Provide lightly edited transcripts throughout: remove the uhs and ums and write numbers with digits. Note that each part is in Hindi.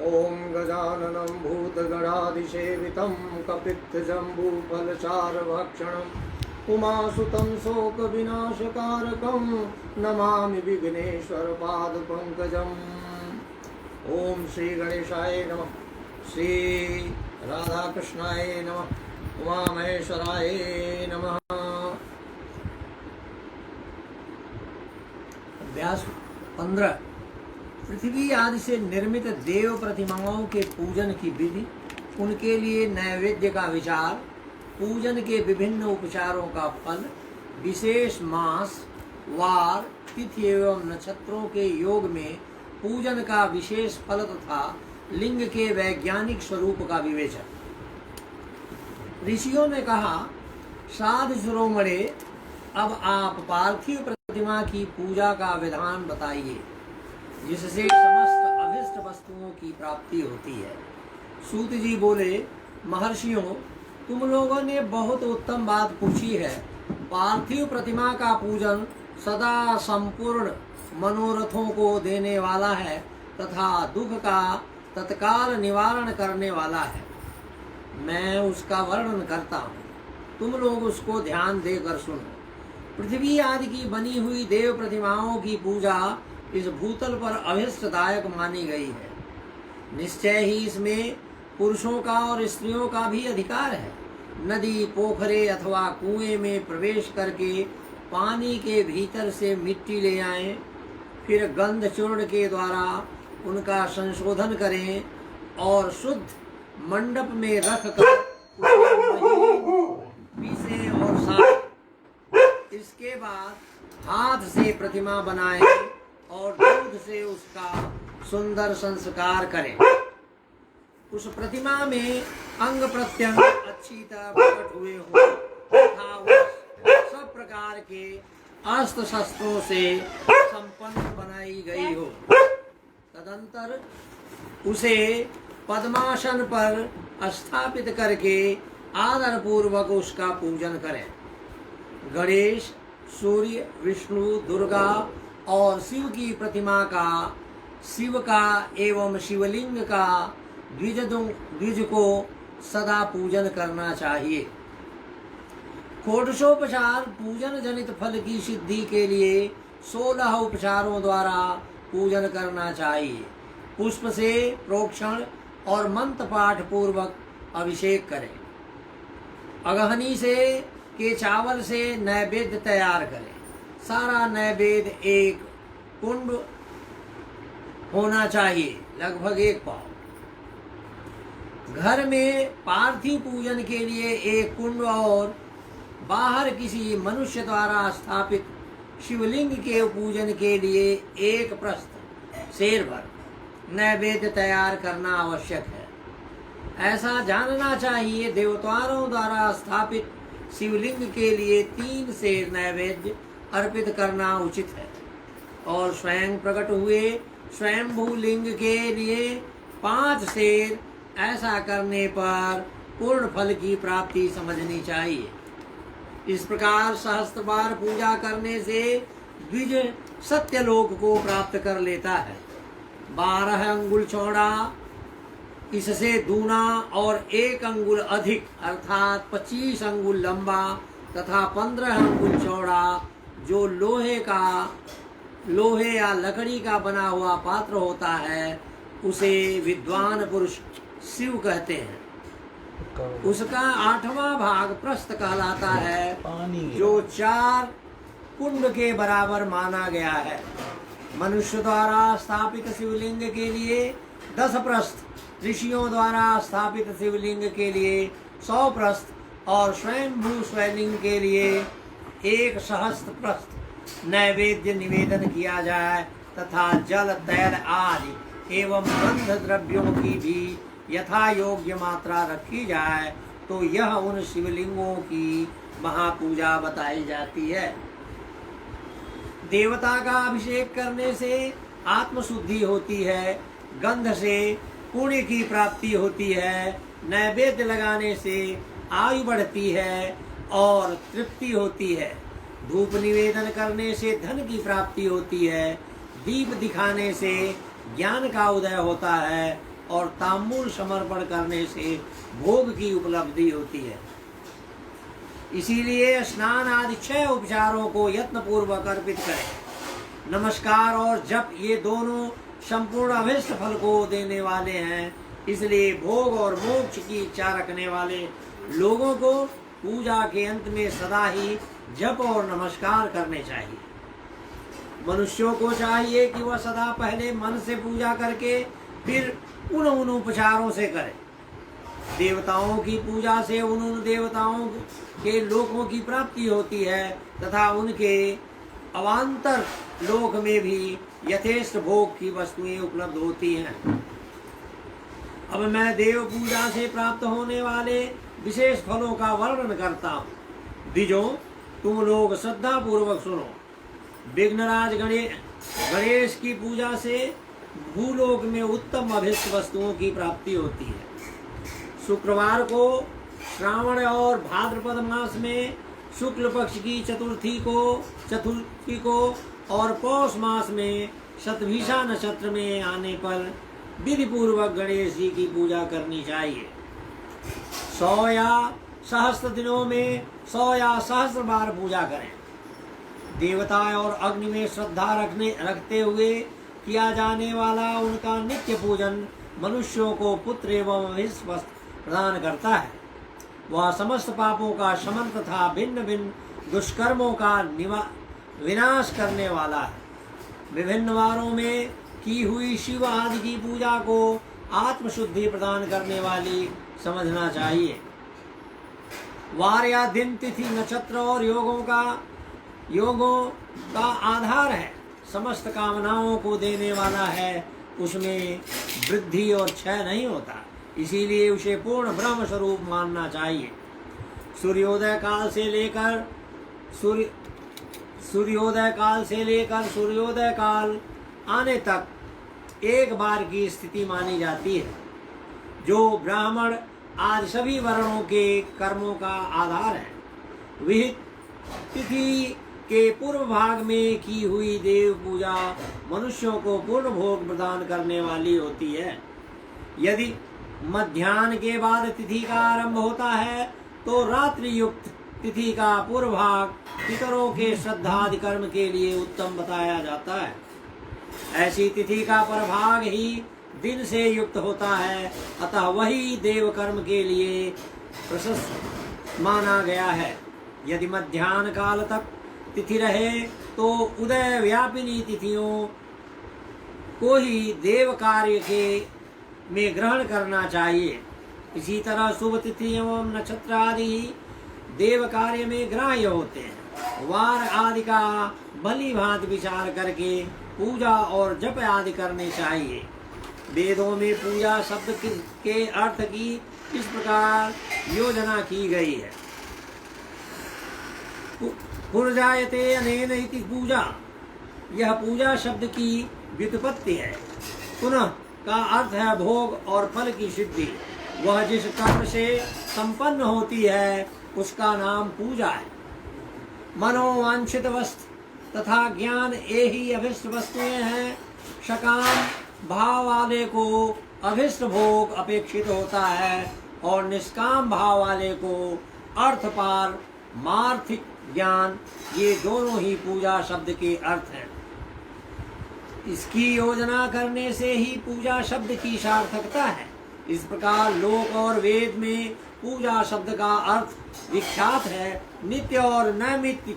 ओम गजाननं भूतगणाधिसेवितं कपित्थजम्बूफलचारभक्षणम् उमासुतं शोकविनाशकारकं नमामि विघ्नेश्वरपादपङ्कजम्। ओम श्री गणेशाय नमः, श्री राधाकृष्णाय नमः, उमामहेश्वराय नमः। अभ्यास 15। पृथ्वी आदि से निर्मित देव प्रतिमाओं के पूजन की विधि, उनके लिए नैवेद्य का विचार, पूजन के विभिन्न उपचारों का फल, विशेष मास, वार, तिथि एवं नक्षत्रों के योग में पूजन का विशेष फल तथा लिंग के वैज्ञानिक स्वरूप का विवेचन। ऋषियों ने कहा, साधु शिरोमणे, अब आप पार्थिव प्रतिमा की पूजा का विधान बताइए, जिससे समस्त अभिष्ट वस्तुओं की प्राप्ति होती है। सूत जी बोले, महर्षियों, तुम लोगों ने बहुत उत्तम बात पूछी है। पार्थिव प्रतिमा का पूजन सदा संपूर्ण मनोरथों को देने वाला है तथा दुख का तत्काल निवारण करने वाला है। मैं उसका वर्णन करता हूँ, तुम लोग उसको ध्यान देकर सुनो। पृथ्वी आदि की बनी हुई देव प्रतिमाओं की पूजा इस भूतल पर अभिष्टदायक मानी गई है। निश्चय ही इसमें पुरुषों का और स्त्रियों का भी अधिकार है। नदी, पोखरे अथवा कुएं में प्रवेश करके पानी के भीतर से मिट्टी ले आएं, फिर गंध चूर्ण के द्वारा उनका संशोधन करें और शुद्ध मंडप में रख कर पीसे और साफ। इसके बाद हाथ से प्रतिमा बनाएं और दूध से उसका सुंदर संस्कार करें। उस प्रतिमा में अंग प्रत्यंग अच्छी तरह प्रकट हुए हों तथा वह सब प्रकार के अस्त्र शस्त्रों से संपन्न बनाई गई हो। तदंतर उसे पद्मासन पर स्थापित करके आदर पूर्वक उसका पूजन करें। गणेश, सूर्य, विष्णु, दुर्गा और शिव की प्रतिमा का, शिव का एवं शिवलिंग का द्विज को सदा पूजन करना चाहिए। षोडशोपचार पूजन जनित फल की सिद्धि के लिए 16 उपचारों द्वारा पूजन करना चाहिए। पुष्प से प्रोक्षण और मंत्र पाठ पूर्वक अभिषेक करें। अगहनी से के चावल से नैवेद्य तैयार करें। सारा नैवेद्य एक कुंड होना चाहिए, लगभग 1 पाव। घर में पार्थिव पूजन के लिए एक कुंड और बाहर किसी मनुष्य द्वारा स्थापित शिवलिंग के पूजन के लिए एक प्रस्थ शेर भर नैवेद्य तैयार करना आवश्यक है। ऐसा जानना चाहिए, देवताओं द्वारा स्थापित शिवलिंग के लिए 3 शेर नैवेद्य अर्पित करना उचित है और स्वयं प्रकट हुए स्वयंभू लिंग के लिए 5 शेर। ऐसा करने पर पूर्ण फल की प्राप्ति समझनी चाहिए। इस प्रकार सहस्त्र बार पूजा करने से द्विज सत्यलोक को प्राप्त कर लेता है। 12 अंगुल चौड़ा, इससे दूना और 1 अंगुल अधिक अर्थात 25 अंगुल लंबा तथा 15 अंगुल चौड़ा जो लोहे या लकड़ी का बना हुआ पात्र होता है, उसे विद्वान पुरुष शिव कहते हैं। उसका 8वां भाग प्रस्थ कहलाता है, जो 4 कुंड के बराबर माना गया है। मनुष्य द्वारा स्थापित शिवलिंग के लिए 10 प्रस्थ, ऋषियों द्वारा स्थापित शिवलिंग के लिए 100 प्रस्थ और स्वयंभू शिवलिंग के लिए 1 सहस्त्र प्रस्थ नैवेद्य निवेदन किया जाए तथा जल, तैल आदि एवं गंध द्रव्यों की भी यथा योग्य मात्रा रखी जाए, तो यह उन शिवलिंगों की महापूजा बताई जाती है। देवता का अभिषेक करने से आत्मशुद्धि होती है, गंध से पुण्य की प्राप्ति होती है, नैवेद्य लगाने से आयु बढ़ती है और तृप्ति होती है। धूप निवेदन करने से धन की प्राप्ति होती है। दीप दिखाने से ज्ञान का उदय होता है और तांबूल समर्पण करने से भोग की उपलब्धि होती है। इसीलिए स्नान आदि 6 उपचारों को यत्न पूर्वक अर्पित करें। नमस्कार और जप ये दोनों संपूर्ण अभीष्ट फल को देने वाले हैं, इसलिए भोग और मोक्ष की इच्छा रखने वाले लोगों को पूजा के अंत में सदा ही जप और नमस्कार करने चाहिए। मनुष्यों को चाहिए कि वह सदा पहले मन से पूजा करके फिर उन उपचारों से करे। देवताओं की पूजा से उन देवताओं के लोकों की प्राप्ति होती है तथा उनके अवान्तर लोक में भी यथेष्ट भोग की वस्तुएं उपलब्ध होती हैं। अब मैं देव पूजा से प्राप्त होने वाले विशेष फलों का वर्णन करता हूँ। द्विजों, तुम लोग श्रद्धा पूर्वक सुनो। विघ्नराज गणेश की पूजा से भूलोक में उत्तम अभीष्ट वस्तुओं की प्राप्ति होती है। शुक्रवार को श्रावण और भाद्रपद मास में शुक्ल पक्ष की चतुर्थी को और पौष मास में शतभिषा नक्षत्र में आने पर विधि पूर्वक गणेश जी की पूजा करनी चाहिए। 100 या सहस्त्र दिनों में 100 या सहस्त्र बार पूजा करें। देवता और अग्नि में श्रद्धा रखते हुए किया जाने वाला उनका नित्य पूजन मनुष्यों को पुत्र एवं अभीष्ट वस्तु प्रदान करता है। वह समस्त पापों का शमन तथा भिन्न भिन्न दुष्कर्मों का विनाश करने वाला है। विभिन्न वारों में की हुई शिव आदि की पूजा को आत्मशुद्धि प्रदान करने वाली समझना चाहिए। वार या दिन, तिथि, नक्षत्र और योगों का आधार है, समस्त कामनाओं को देने वाला है। उसमें वृद्धि और क्षय नहीं होता, इसीलिए उसे पूर्ण ब्रह्म स्वरूप मानना चाहिए। सूर्योदय काल से लेकर सूर्योदय काल आने तक एक बार की स्थिति मानी जाती है, जो ब्राह्मण आदि सभी वर्णों के कर्मों का आधार है। विहित तिथि के पूर्व भाग में की हुई देव पूजा मनुष्यों को पूर्ण भोग प्रदान करने वाली होती है। यदि मध्याह्न के बाद तिथि का आरंभ होता है तो रात्रि युक्त तिथि का पूर्व भाग पितरों के श्रद्धादि कर्म के लिए उत्तम बताया जाता है। ऐसी तिथि का प्रभाग ही दिन से युक्त होता है, अतः वही देव कर्म के लिए प्रशस्त माना गया है। यदि मध्याह्न काल तक तिथि रहे तो उदय व्यापिनी तिथियों को ही देव कार्य के में ग्रहण करना चाहिए। इसी तरह शुभ तिथि एवं नक्षत्र आदि देव कार्य में ग्राह्य होते हैं। वार आदि का भली भांति विचार करके पूजा और जप आदि करने चाहिए। वेदों में पूजा शब्द के अर्थ की इस प्रकार योजना की गई है। पुरजायते अनेन इति पूजा, यह पूजा शब्द की व्युत्पत्ति है। पुनः का अर्थ है भोग और फल की सिद्धि। वह जिस कर्म से संपन्न होती है उसका नाम पूजा है। मनोवांछित वस्तु तथा ज्ञान ये ही अभिष्ट वस्तुएं हैं। सकाम भाव वाले को अभिष्ट भोग अपेक्षित होता है और निष्काम भाव वाले को अर्थपार मार्थिक ज्ञान, ये दोनों ही पूजा शब्द के अर्थ हैं। इसकी योजना करने से ही पूजा शब्द की सार्थकता है। इस प्रकार लोक और वेद में पूजा शब्द का अर्थ विख्यात है। नित्य और नैमित्तिक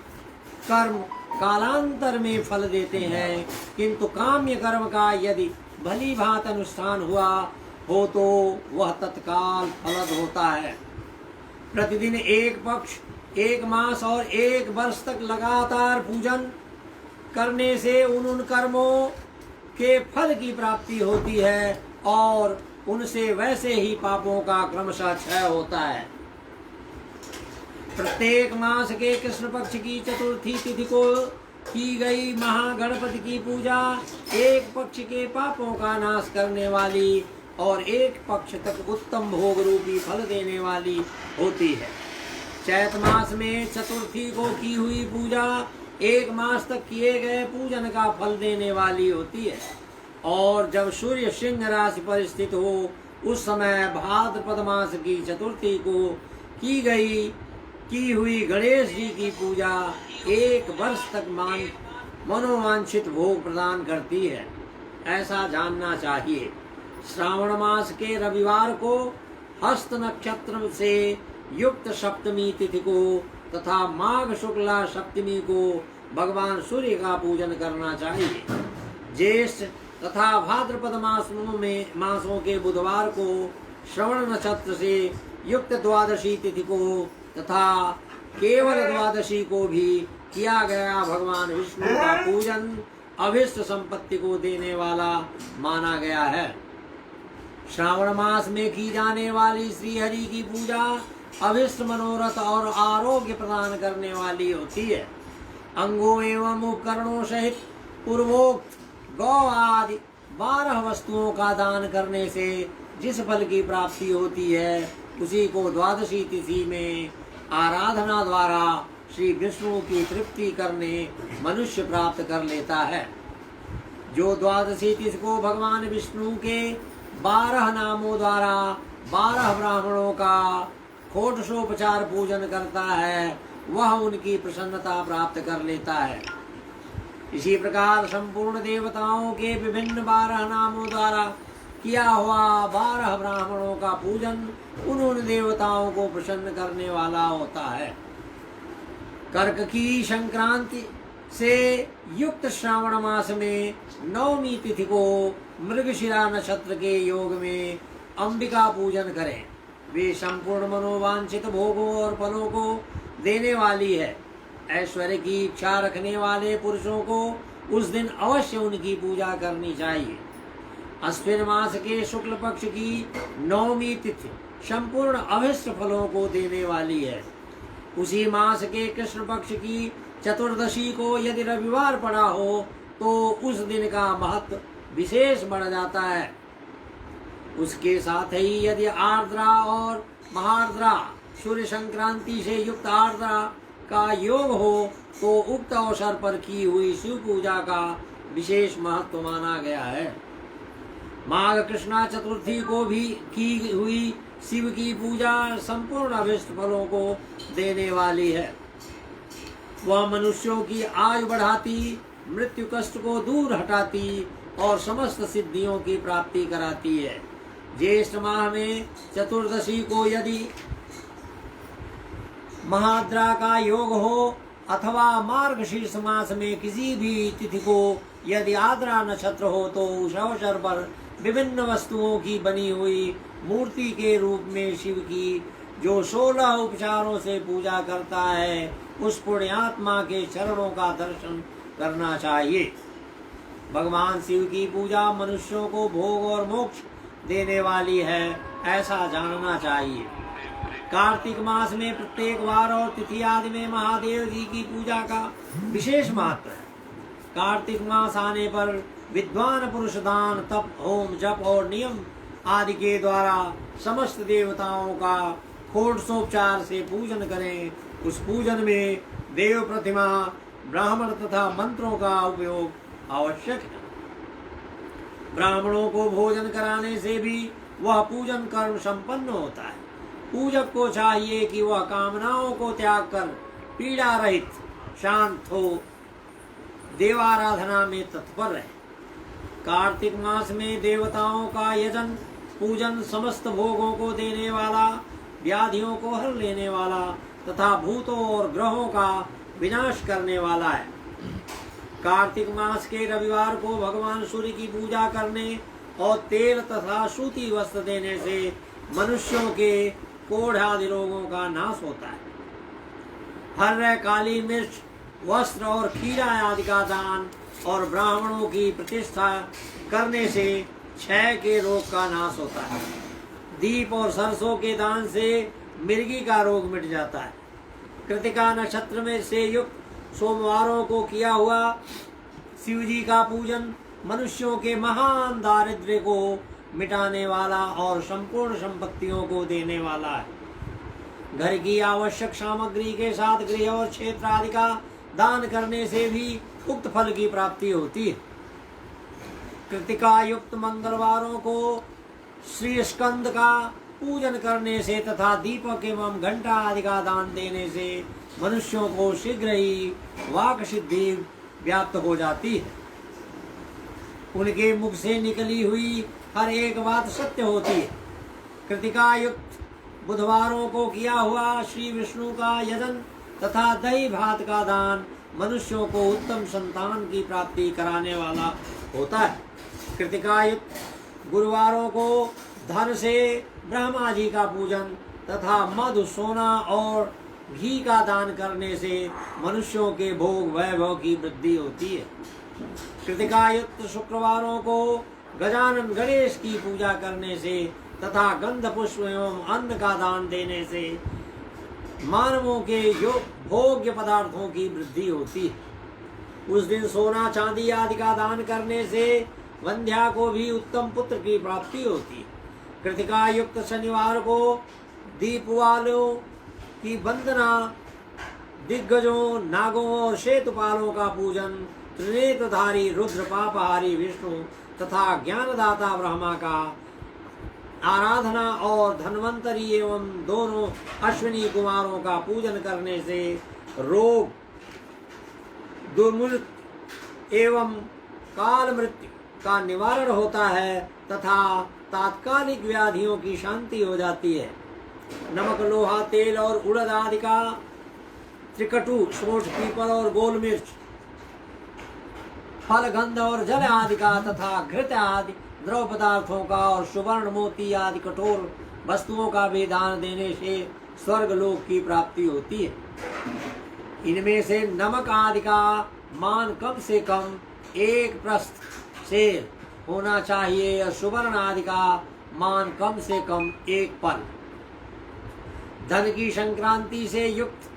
कर्म कालांतर में फल देते हैं, किंतु काम्य कर्म का यदि भली भांत अनुष्ठान हुआ हो तो वह तत्काल फलद होता है। प्रतिदिन एक पक्ष, एक मास और एक वर्ष तक लगातार पूजन करने से उन कर्मों के फल की प्राप्ति होती है और उनसे वैसे ही पापों का क्रमशः क्षय होता है। प्रत्येक मास के कृष्ण पक्ष की चतुर्थी तिथि को की गई महागणपति की पूजा एक पक्ष के पापों का नाश करने वाली और एक पक्ष तक उत्तम भोग रूपी फल देने वाली होती है। चैत मास में चतुर्थी को की हुई पूजा एक मास तक किए गए पूजन का फल देने वाली होती है। और जब सूर्य सिंह राशि पर स्थित हो उस समय भाद्रपद मास की चतुर्थी को की हुई गणेश जी की पूजा 1 वर्ष तक मनोवांछित भोग प्रदान करती है, ऐसा जानना चाहिए। श्रावण मास के रविवार को हस्त नक्षत्र से युक्त सप्तमी तिथि को तथा माघ शुक्ला सप्तमी को भगवान सूर्य का पूजन करना चाहिए। ज्येष्ठ तथा भाद्रपद मासों के बुधवार को श्रवण नक्षत्र से युक्त द्वादशी तिथि को तथा केवल द्वादशी को भी किया गया भगवान विष्णु का पूजन अभिष्ट संपत्ति को देने वाला माना गया है। श्रावण मास में की जाने वाली श्री हरि की पूजा अभिष्ट मनोरथ और आरोग्य प्रदान करने वाली होती है। अंगों एवं उपकरणों सहित पूर्वोक्त गौ आदि 12 वस्तुओं का दान करने से जिस फल की प्राप्ति होती है उसी को द्वादशी तिथि में आराधना द्वारा श्री विष्णु की तृप्ति करने मनुष्य प्राप्त कर लेता है। जो द्वादशी तिथि को भगवान विष्णु के 12 नामों द्वारा 12 ब्राह्मणों का षोडशोपचार पूजन करता है वह उनकी प्रसन्नता प्राप्त कर लेता है। इसी प्रकार संपूर्ण देवताओं के विभिन्न 12 नामों द्वारा किया हुआ 12 ब्राह्मणों का पूजन उन देवताओं को प्रसन्न करने वाला होता है। कर्क की संक्रांति से युक्त श्रावण मास में नवमी तिथि को मृगशिरा नक्षत्र के योग में अंबिका पूजन करें। वे संपूर्ण मनोवांछित भोगों और फलों को देने वाली है। ऐश्वर्य की इच्छा रखने वाले पुरुषों को उस दिन अवश्य उनकी पूजा करनी चाहिए। अश्विन मास के शुक्ल पक्ष की नवमी तिथि संपूर्ण अभिष्ट फलों को देने वाली है। उसी मास के कृष्ण पक्ष की चतुर्दशी को यदि रविवार पड़ा हो तो उस दिन का महत्व विशेष बढ़ जाता है। उसके साथ ही यदि आर्द्रा और महार्द्रा सूर्य संक्रांति से युक्त आर्द्रा का योग हो तो उक्त अवसर पर की हुई शिव पूजा का विशेष महत्व माना गया है। माघ कृष्णा चतुर्थी को भी की हुई शिव की पूजा संपूर्ण अभिष्ट फलों को देने वाली है। वह मनुष्यों की आयु बढ़ाती, मृत्यु कष्ट को दूर हटाती और समस्त सिद्धियों की प्राप्ति कराती है। ज्येष्ठ माह में चतुर्दशी को यदि महाद्रा का योग हो अथवा मार्गशीर्ष मास में किसी भी तिथि को यदि आद्रा नक्षत्र हो तो उस अवसर पर विभिन्न वस्तुओं की बनी हुई मूर्ति के रूप में शिव की जो 16 उपचारों से पूजा करता है उस पुण्यात्मा के चरणों का दर्शन करना चाहिए। भगवान शिव की पूजा मनुष्यों को भोग और मोक्ष देने वाली है, ऐसा जानना चाहिए। कार्तिक मास में प्रत्येक वार और तिथि आदि में महादेव जी की पूजा का विशेष महत्व है। कार्तिक मास आने पर विद्वान पुरुष दान, तप, होम, जप और नियम आदि के द्वारा समस्त देवताओं का षोडशोपचार से पूजन करें। उस पूजन में देव प्रतिमा, ब्राह्मण तथा मंत्रों का उपयोग आवश्यक है। ब्राह्मणों को भोजन कराने से भी वह पूजन कर्म संपन्न होता है। पूजक को चाहिए कि वह कामनाओं को त्याग कर पीड़ा रहित शांत हो देवाराधना में तत्पर रहे। कार्तिक मास में देवताओं का यजन पूजन समस्त भोगों को देने वाला, व्याधियों को हर लेने वाला तथा भूतों और ग्रहों का विनाश करने वाला है। कार्तिक मास के रविवार को भगवान सूर्य की पूजा करने और तेल तथा सूती वस्त्र देने से मनुष्यों के कोढ़ आदि रोगों का नाश होता है। हर्र, काली मिर्च, वस्त्र और खीरा आदि का दान और ब्राह्मणों की प्रतिष्ठा करने से क्षय के रोग का नाश होता है। दीप और सरसों के दान से मिर्गी का रोग मिट जाता है। कृतिका नक्षत्र में से युक्त सोमवारों को किया हुआ शिव जी का पूजन मनुष्यों के महान दारिद्र्य को मिटाने वाला और संपूर्ण संपत्तियों को देने वाला है। घर की आवश्यक सामग्री के साथ गृह और क्षेत्र आदि का दान करने से भी उक्त फल की प्राप्ति होती है। कृतिका युक्त मंगलवारों को श्री स्कंद का पूजन करने से तथा दीपक एवं घंटा आदि का दान देने से मनुष्यों को शीघ्र ही वाक सिद्धि व्याप्त हो जाती है। उनके मुख से निकली हुई हर एक बात सत्य होती है। कृतिका युक्त बुधवारों को किया हुआ श्री विष्णु का यजन तथा दही भात का दान मनुष्यों को उत्तम संतान की प्राप्ति कराने वाला होता है। कृतिका युक्त गुरुवारों को धन से ब्रह्मा जी का पूजन तथा मधु सोना और घी का दान करने से मनुष्यों के भोग वैभव की वृद्धि होती है। कृतिका युक्त शुक्रवारों को गजानन गणेश की पूजा करने से तथा गंध पुष्प एवं अन्न का दान देने से मानवों के भोग्य पदार्थों की वृद्धि होती है। उस दिन सोना चांदी आदि का दान करने से वंध्या को भी उत्तम पुत्र की प्राप्ति होती है। कृतिका युक्त शनिवार को दीप वालों की वंदना, दिग्गजों, नागों और शेतुपालों का पूजन, त्रिनेत्रधारी रुद्र, पापहारी विष्णु तथा ज्ञानदाता ब्रह्मा का आराधना और धन्वंतरी एवं दोनों अश्विनी कुमारों का पूजन करने से रोग, दुर्मृत्यु एवं काल मृत्यु का निवारण होता है तथा तात्कालिक व्याधियों की शांति हो जाती है। नमक, लोहा, तेल और उड़द आदि का, त्रिकटु, सोंठ, पीपल और गोल मिर्च, फल, गंध और जल आदि का तथा घृत आदि द्रव पदार्थों का और सुवर्ण, मोती आदि कठोर वस्तुओं का भी दान देने से स्वर्ग लोक की प्राप्ति होती है। इनमें से नमक आदि का मान कम से कम 1 प्रस्थ सेर होना चाहिए और सुवर्ण आदि का मान कम से कम 1 पल। धन की संक्रांति से युक्त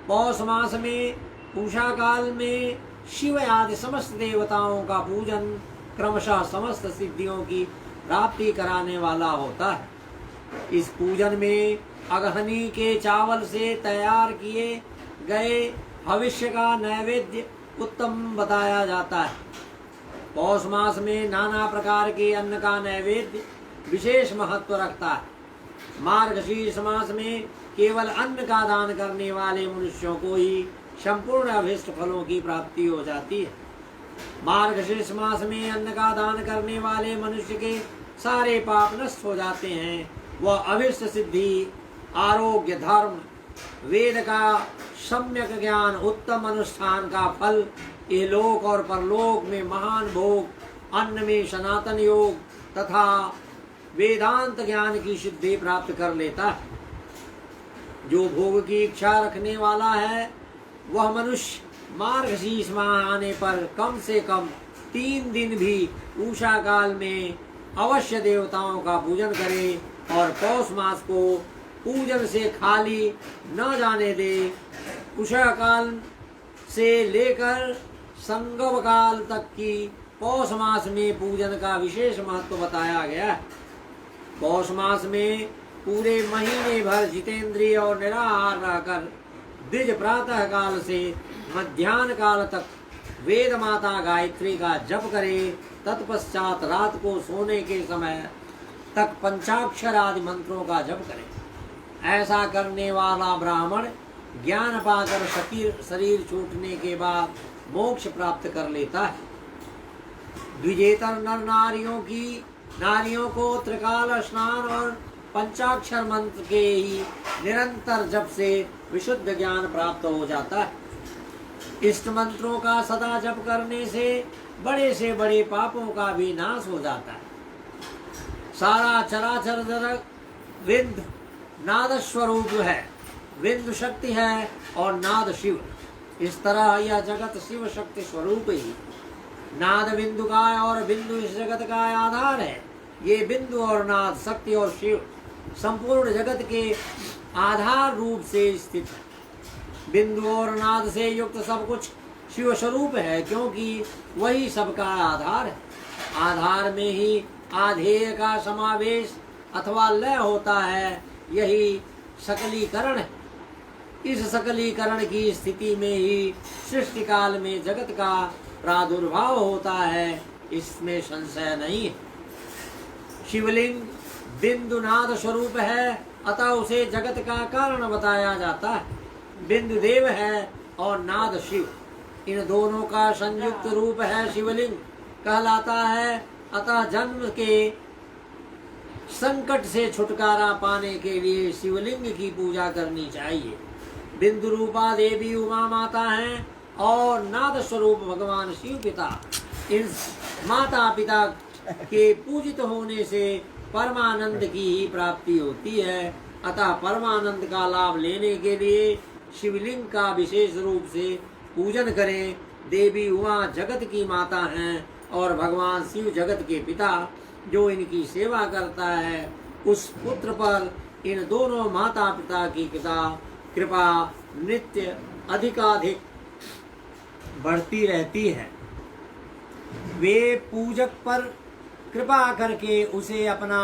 पौष मास में पूषा काल में शिव आदि समस्त देवताओं का पूजन क्रमशः समस्त सिद्धियों की प्राप्ति कराने वाला होता है। इस पूजन में अगहनी के चावल से तैयार किए गए भविष्य का नैवेद्य उत्तम बताया जाता है। पौष मास में नाना प्रकार के अन्न का नैवेद्य विशेष महत्व रखता है। मार्गशीर्ष मास में केवल अन्न का दान करने वाले मनुष्यों को ही संपूर्ण अभीष्ट फलों की प्राप्ति हो जाती है। मार्गशीर्ष मास में अन्न का दान करने वाले मनुष्य के सारे पाप नष्ट हो जाते हैं। वह अभीष्ट सिद्धि, आरोग्य, धर्म, वेद का सम्यक ज्ञान, उत्तम अनुष्ठान का फल, इहलोक और परलोक में महान भोग, अन्न में सनातन योग तथा वेदांत ज्ञान की सिद्धि प्राप्त कर लेता है। जो भोग की इच्छा रखने वाला है वह मनुष्य मार्गशीर्ष माह आने पर कम से कम 3 दिन भी उषा काल में अवश्य देवताओं का पूजन करे और पौष मास को पूजन से खाली न जाने दे। उषा काल से लेकर संगम काल तक की पौष मास में पूजन का विशेष महत्व बताया गया है। पौष मास में पूरे महीने भर जितेंद्रिय और निराहार रहकर द्विज प्रातः काल से मध्याह्न काल तक वेद माता गायत्री का जप करे। तत्पश्चात रात को सोने के समय तक पंचाक्षर आदि मंत्रों का जप करे। ऐसा करने वाला ब्राह्मण ज्ञान पाकर शरीर छूटने के बाद मोक्ष प्राप्त कर लेता है। द्विजेतर नर नारियों को त्रिकाल स्नान और पंचाक्षर मंत्र के ही निरंतर जप से विशुद्ध ज्ञान प्राप्त हो जाता है। इष्ट मंत्रों का सदा जप करने से बड़े से बड़े पापों का भी नाश हो जाता है। सारा चराचर जगत विंद नाद स्वरूप है, विंद शक्ति है और नाद शिव। इस तरह यह जगत शिव शक्ति स्वरूप ही। नाद बिंदु का और बिंदु इस जगत का आधार है। ये बिंदु और नाद, शक्ति और शिव संपूर्ण जगत के आधार रूप से स्थित है। बिंदु और नाद से युक्त सब कुछ शिव स्वरूप है, क्योंकि वही सबका आधार है। आधार में ही आधेय का समावेश अथवा लय होता है, यही सकलीकरण है। इस सकलीकरण की स्थिति में ही सृष्टि काल में जगत का प्रादुर्भाव होता है। इसमें संशय नहीं है। शिवलिंग बिंदुनाद स्वरूप है, अतः उसे जगत का कारण बताया जाता है। बिंदु देव है और नाद शिव, इन दोनों का संयुक्त रूप है शिवलिंग कहलाता है। अतः जन्म के संकट से छुटकारा पाने के लिए शिवलिंग की पूजा करनी चाहिए। बिंदु रूपा देवी उमा माता हैं और नाद स्वरूप भगवान शिव पिता। इन माता पिता के पूजित होने से परमानंद की ही प्राप्ति होती है। अतः परमानंद का लाभ लेने के लिए शिवलिंग का विशेष रूप से पूजन करें। देवी उमा जगत की माता हैं और भगवान शिव जगत के पिता। जो इनकी सेवा करता है उस पुत्र पर इन दोनों माता पिता की कृपा नित्य अधिकाधिक बढ़ती रहती है। वे पूजक पर कृपा करके उसे अपना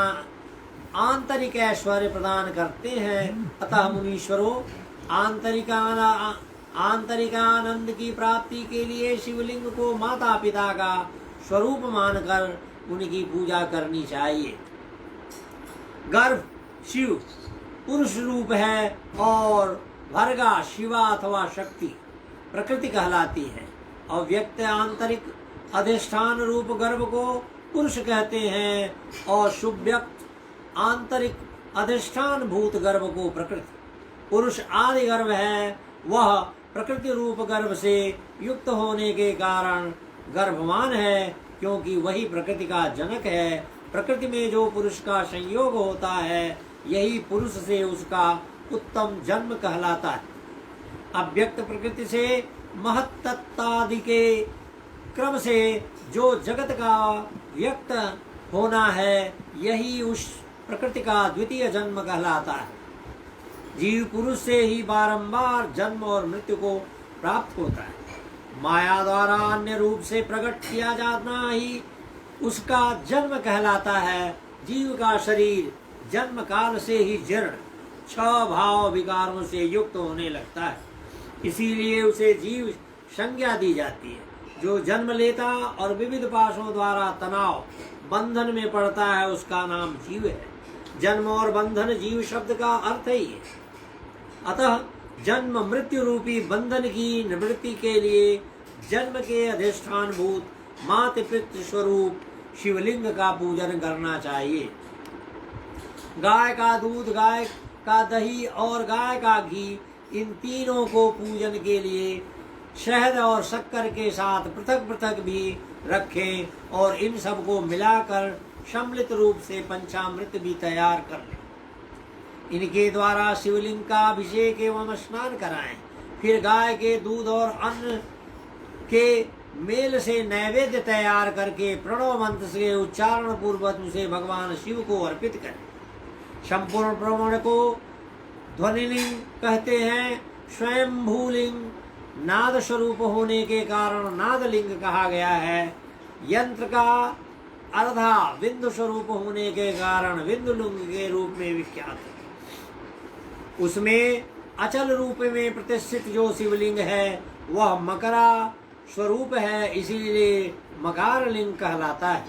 आंतरिक ऐश्वर्य प्रदान करते हैं। अतः मुनीश्वरों, आंतरिकानंद की प्राप्ति के लिए शिवलिंग को माता पिता का स्वरूप मानकर उनकी पूजा करनी चाहिए। गर्भ शिव पुरुष रूप है और भर्गा शिवा अथवा शक्ति प्रकृति कहलाती है। अव्यक्त आंतरिक अधिष्ठान रूप गर्भ को पुरुष कहते हैं और शुभव्यक्त आंतरिक अधिष्ठान भूत गर्भ को प्रकृति। पुरुष आदि गर्भ है, वह प्रकृति रूप गर्भ से युक्त होने के कारण गर्भवान है, क्योंकि वही प्रकृति का जनक है। प्रकृति में जो पुरुष का संयोग होता है, यही पुरुष से उसका उत्तम जन्म कहलाता है। अव्यक्त प्रकृति से महत्तादि के क्रम से जो जगत का व्यक्त होना है, यही उस प्रकृति का द्वितीय जन्म कहलाता है। जीव पुरुष से ही बारंबार जन्म और मृत्यु को प्राप्त होता है। माया द्वारा अन्य रूप से प्रकट किया जाना ही उसका जन्म कहलाता है। जीव का शरीर जन्म काल से ही जीर्ण 6 भाव विकारों से युक्त होने लगता है, इसीलिए उसे जीव संज्ञा दी जाती है। जो जन्म लेता और विविध पाशों द्वारा तनाव बंधन में पड़ता है, उसका नाम जीव है। जन्म और बंधन जीव शब्द का अर्थ ही है। अतः जन्म मृत्यु रूपी बंधन की निवृत्ति के लिए जन्म के अधिष्ठान भूत मातृ पितृ स्वरूप शिवलिंग का पूजन करना चाहिए। गाय का दूध, गाय का दही और गाय का घी, इन तीनों को पूजन के लिए शहद और शक्कर के साथ पृथक पृथक भी रखें और इन सब को मिलाकर सम्मिलित रूप से पंचामृत भी तैयार कर लें। इनके द्वारा शिवलिंग का अभिषेक एवं स्नान कराएं। फिर गाय के दूध और अन्न के मेल से नैवेद्य तैयार करके प्रणव मंत्र से उच्चारण पूर्वक उसे भगवान शिव को अर्पित करें। संपूर्ण ब्रह्मांड को ध्वनिलिंग कहते हैं। स्वयंभूलिंग नाद स्वरूप होने के कारण नादलिंग कहा गया है। यंत्र का अर्धा बिंदु स्वरूप होने के कारण बिंदुलिंग के रूप में विख्यात है। उसमें अचल रूप में प्रतिष्ठित जो शिवलिंग है वह मकरा स्वरूप है, इसीलिए मकार लिंग कहलाता है।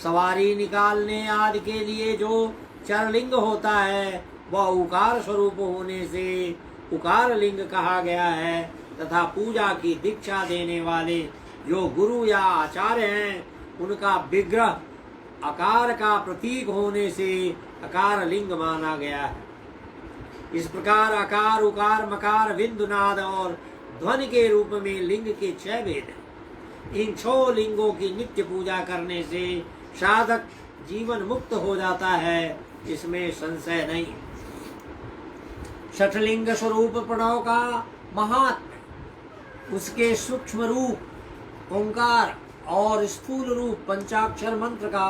सवारी निकालने आदि के लिए जो चरलिंग होता है वह उकार स्वरूप होने से उकार लिंग कहा गया है, तथा पूजा की दीक्षा देने वाले जो गुरु या आचार्य हैं उनका विग्रह आकार का प्रतीक होने से अकार लिंग माना गया है। इस प्रकार आकार, उकार, मकार, बिंदु, नाद और ध्वनि के रूप में लिंग के 6 भेद हैं। इन 6 लिंगों की नित्य पूजा करने से साधक जीवन मुक्त हो जाता है, इसमें संशय नहीं। षठलिंग स्वरूप प्रणव का महात्म्य, उसके सूक्ष्म रूप ओंकार और स्थूल रूप पंचाक्षर मंत्र का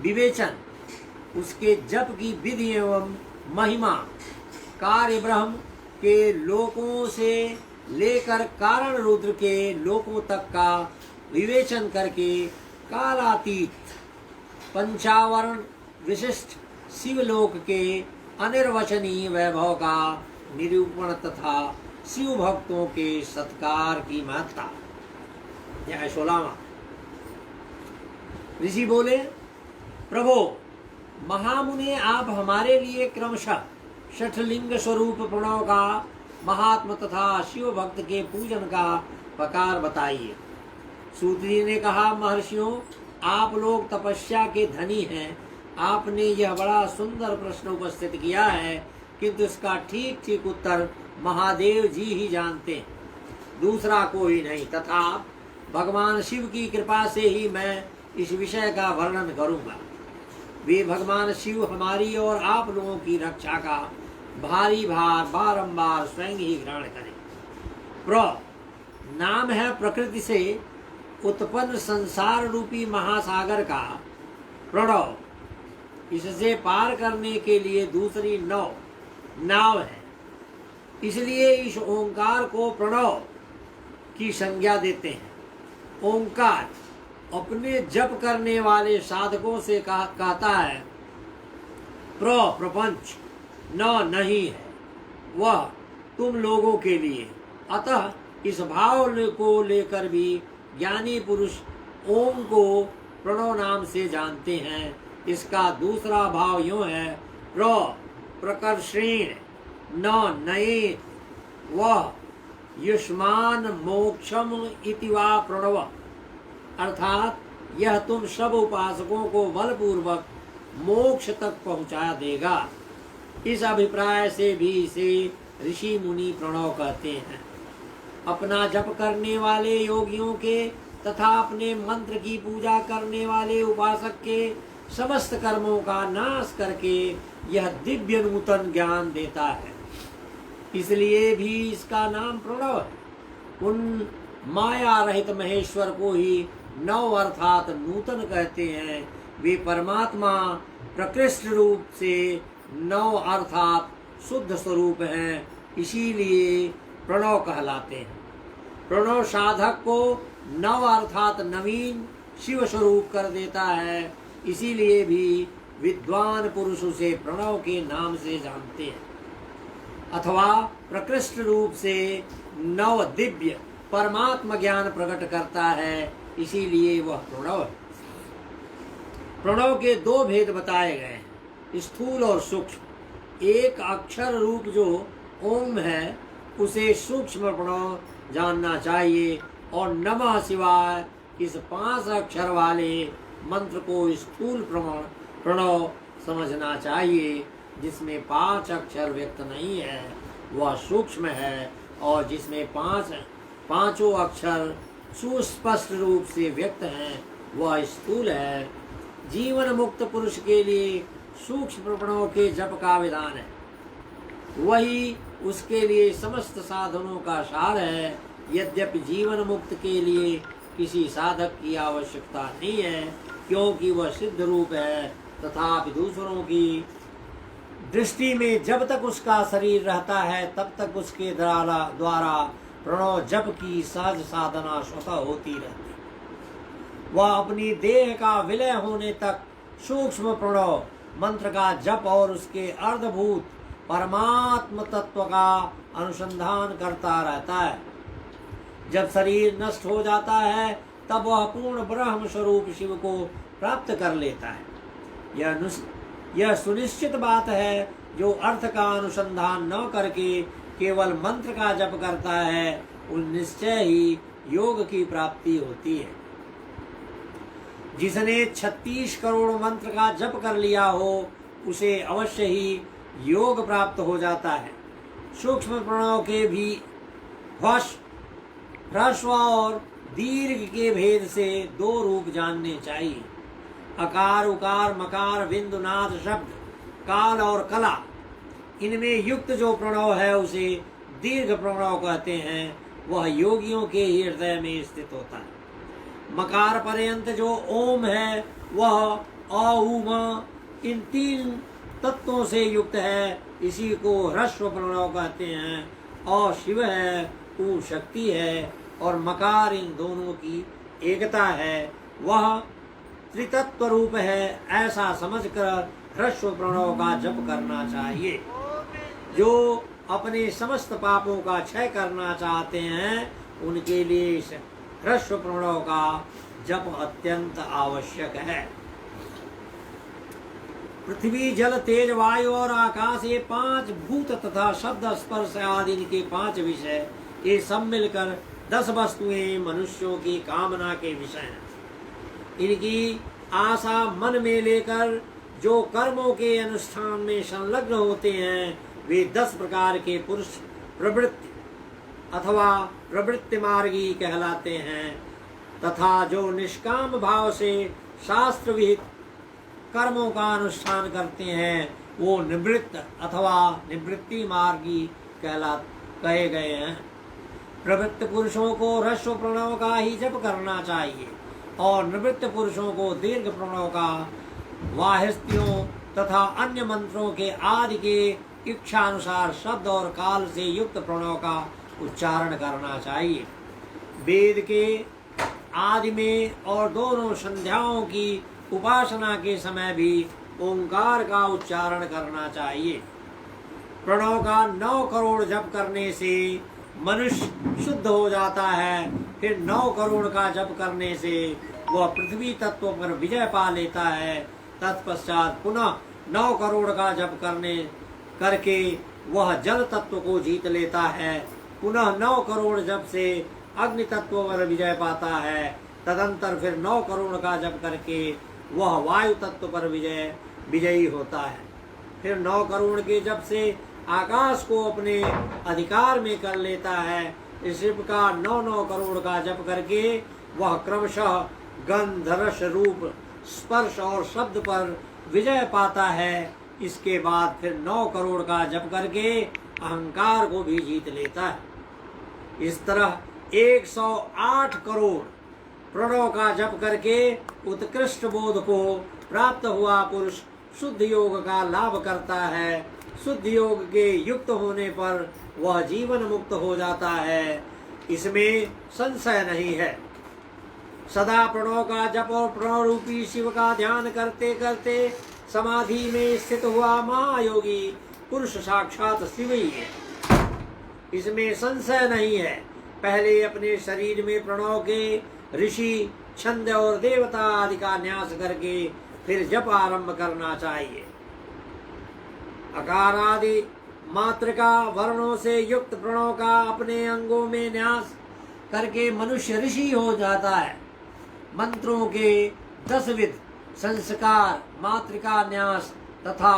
विवेचन, उसके जप की विधि एवं महिमा, कार्य ब्रह्म के लोकों से लेकर कारण रुद्र के लोकों तक का विवेचन करके कालातीत पंचावरण विशिष्ट शिवलोक के अनिर्वचनीय वैभव का निरूपण तथा शिव भक्तों के सत्कार की महत्ता। यह 16वां। ऋषि बोले, प्रभो महामुने, आप हमारे लिए क्रमशः षठलिंग स्वरूप प्रणव का महात्म तथा शिव भक्त के पूजन का प्रकार बताइए। सूत जी ने कहा, महर्षियों, आप लोग तपस्या के धनी हैं। आपने यह बड़ा सुंदर प्रश्न उपस्थित किया है, किंतु इसका ठीक ठीक उत्तर महादेव जी ही जानते हैं, दूसरा कोई नहीं। तथा भगवान शिव की कृपा से ही मैं इस विषय का वर्णन करूंगा। वे भगवान शिव हमारी और आप लोगों की रक्षा का भारी भार बारंबार स्वयं ही ग्रहण करें। नाम है प्रकृति से उत्पन्न संसार रूपी महासागर का प्रणव। इससे पार करने के लिए दूसरी नाव है। इसलिए इस ओंकार को प्रणव की संज्ञा देते हैं। ओंकार अपने जप करने वाले साधकों से कहता है, प्रपंच नहीं है, वह तुम लोगों के लिए। अतः इस भाव को लेकर भी ज्ञानी पुरुष ओम को प्रणव नाम से जानते हैं। इसका दूसरा भाव यूं है, प्रकर्षेण नये वह युष्मान मोक्षम इति वा प्रणव, अर्थात यह तुम सब उपासकों को बलपूर्वक मोक्ष तक पहुंचा देगा। इस अभिप्राय से भी इसे ऋषि मुनि प्रणव कहते हैं। अपना जप करने वाले योगियों के तथा अपने मंत्र की पूजा करने वाले उपासक के समस्त कर्मों का नाश करके यह दिव्य नूतन ज्ञान देता है, इसलिए भी इसका नाम प्रणव है। उन माया रहित महेश्वर को ही नव अर्थात नूतन कहते हैं। वे परमात्मा प्रकृष्ट रूप से नव अर्थात शुद्ध स्वरूप हैं, इसीलिए प्रणव कहलाते हैं। प्रणव साधक को नव अर्थात नवीन शिव स्वरूप कर देता है, इसीलिए भी विद्वान पुरुष उसे प्रणव के नाम से जानते हैं। अथवा प्रकृष्ट रूप से नव दिव्य परमात्मा ज्ञान प्रकट करता है, इसीलिए वह प्रणव है। प्रणव के दो भेद बताए गए हैं, स्थूल और सूक्ष्म। एक अक्षर रूप जो ओम है उसे सूक्ष्म प्रणव जानना चाहिए, और नमः शिवाय इस 5 अक्षर वाले मंत्र को स्थूल प्रणव समझना चाहिए। जिसमें 5 अक्षर व्यक्त नहीं है वह सूक्ष्म है, और जिसमें 5 अक्षर सुस्पष्ट रूप से व्यक्त हैं वह स्थूल है। जीवन मुक्त पुरुष के लिए सूक्ष्म प्रणव के जप का विधान है, वही उसके लिए समस्त साधनों का सार है। यद्यपि जीवन मुक्त के लिए किसी साधक की आवश्यकता नहीं है, क्योंकि वह सिद्ध रूप है, तथापि दूसरों की दृष्टि में जब तक उसका शरीर रहता है तब तक उसके द्वारा प्रणव जप की सहज साधना स्वतः होती रहती है। वह अपनी देह का विलय होने तक सूक्ष्म प्रणव मंत्र का जप और उसके अर्धभूत परमात्म तत्व का अनुसंधान करता रहता है। जब शरीर नष्ट हो जाता है तब वह पूर्ण ब्रह्म स्वरूप शिव को प्राप्त कर लेता है। यह सुनिश्चित बात है, जो अर्थ का अनुसंधान न करके केवल मंत्र का जप करता है उन निश्चय ही योग की प्राप्ति होती है। जिसने 36 करोड़ मंत्र का जप कर लिया हो उसे अवश्य ही योग प्राप्त हो जाता है। सूक्ष्म प्रणव के भी ह्रस्व और दीर्घ के भेद से 2 रूप जानने चाहिए। अकार उकार मकार बिंदु नाद शब्द काल और कला, इनमें युक्त जो प्रणव है उसे दीर्घ प्रणव कहते हैं। वह योगियों के हृदय में स्थित होता है। मकार पर्यंत जो ओम है वह अ उ म इन 3 तत्वों से युक्त है, इसी को ह्रस्व प्रणव कहते हैं। अ शिव है, उ शक्ति है और मकार इन दोनों की एकता है। वह त्रितत्व रूप है, ऐसा समझकर ह्रस्व प्रणव का जप करना चाहिए। जो अपने समस्त पापों का क्षय करना चाहते हैं उनके लिए इस ह्रस्व प्रणव का जप अत्यंत आवश्यक है। पृथ्वी, जल, तेज, वायु और आकाश, ये 5 भूत तथा शब्द, स्पर्श आदि के 5 विषय, ये सब मिलकर 10 वस्तुएं मनुष्यों की कामना के विषय हैं। इनकी आशा मन में लेकर जो कर्मों के अनुष्ठान में संलग्न होते हैं, वे 10 प्रकार के पुरुष प्रवृत्ति अथवा प्रवृत्ति मार्गी कहलाते हैं, तथा जो निष्काम भाव से शास्त्र विहित कर्मों का अनुष्ठान करते हैं, वो निवृत्त अथवा निवृत्ति मार्गी कहे गए हैं। प्रवृत्त पुरुषों को ह्रस्व प्रणव का ही जप करना चाहिए और निवृत्त पुरुषों को दीर्घ प्रणव का, वाहिस्त्यों तथा अन्य मंत्रों के आदि के इच्छानुसार शब्द और काल से युक्त प्रणव का उच्चारण करना चाहिए। वेद के आदि में और दोनों संध्याओं की उपासना के समय भी ओंकार का उच्चारण करना चाहिए। प्रणव का 9 करोड़ जप करने से मनुष्य शुद्ध हो जाता है। फिर 9 करोड़ का जप करने से वह पृथ्वी तत्व पर विजय पा लेता है। तत्पश्चात पुनः 9 करोड़ का जप करके वह जल तत्व को जीत लेता है। पुनः 9 करोड़ जप से अग्नि तत्व पर विजय पाता है। तदंतर फिर 9 करोड़ का जप करके वह वायु तत्व पर विजयी होता है। फिर 9 करोड़ के जप से आकाश को अपने अधिकार में कर लेता है। इस प्रकार 9 करोड़ का जप करके वह क्रमशः गंध, रस, रूप, स्पर्श और शब्द पर विजय पाता है। इसके बाद फिर 9 करोड़ का जप करके अहंकार को भी जीत लेता है। इस तरह 108 करोड़ प्रणव का जप करके उत्कृष्ट बोध को प्राप्त हुआ पुरुष शुद्ध योग का लाभ करता है। शुद्ध योग के युक्त होने पर वह जीवन मुक्त हो जाता है, इसमें संशय नहीं है। सदा प्रणव का जप और प्रणव रूपी शिव का ध्यान करते करते समाधि में स्थित हुआ महायोगी पुरुष साक्षात शिव ही है, इसमें संशय नहीं है। पहले अपने शरीर में प्रणव के ऋषि, छंद और देवता आदि का न्यास करके फिर जप आरंभ करना चाहिए। अकार आदि मातृका वर्णों से युक्त प्रणव का अपने अंगों में न्यास करके मनुष्य ऋषि हो जाता है। मंत्रों के 10 विध संस्कार, मातृका न्यास तथा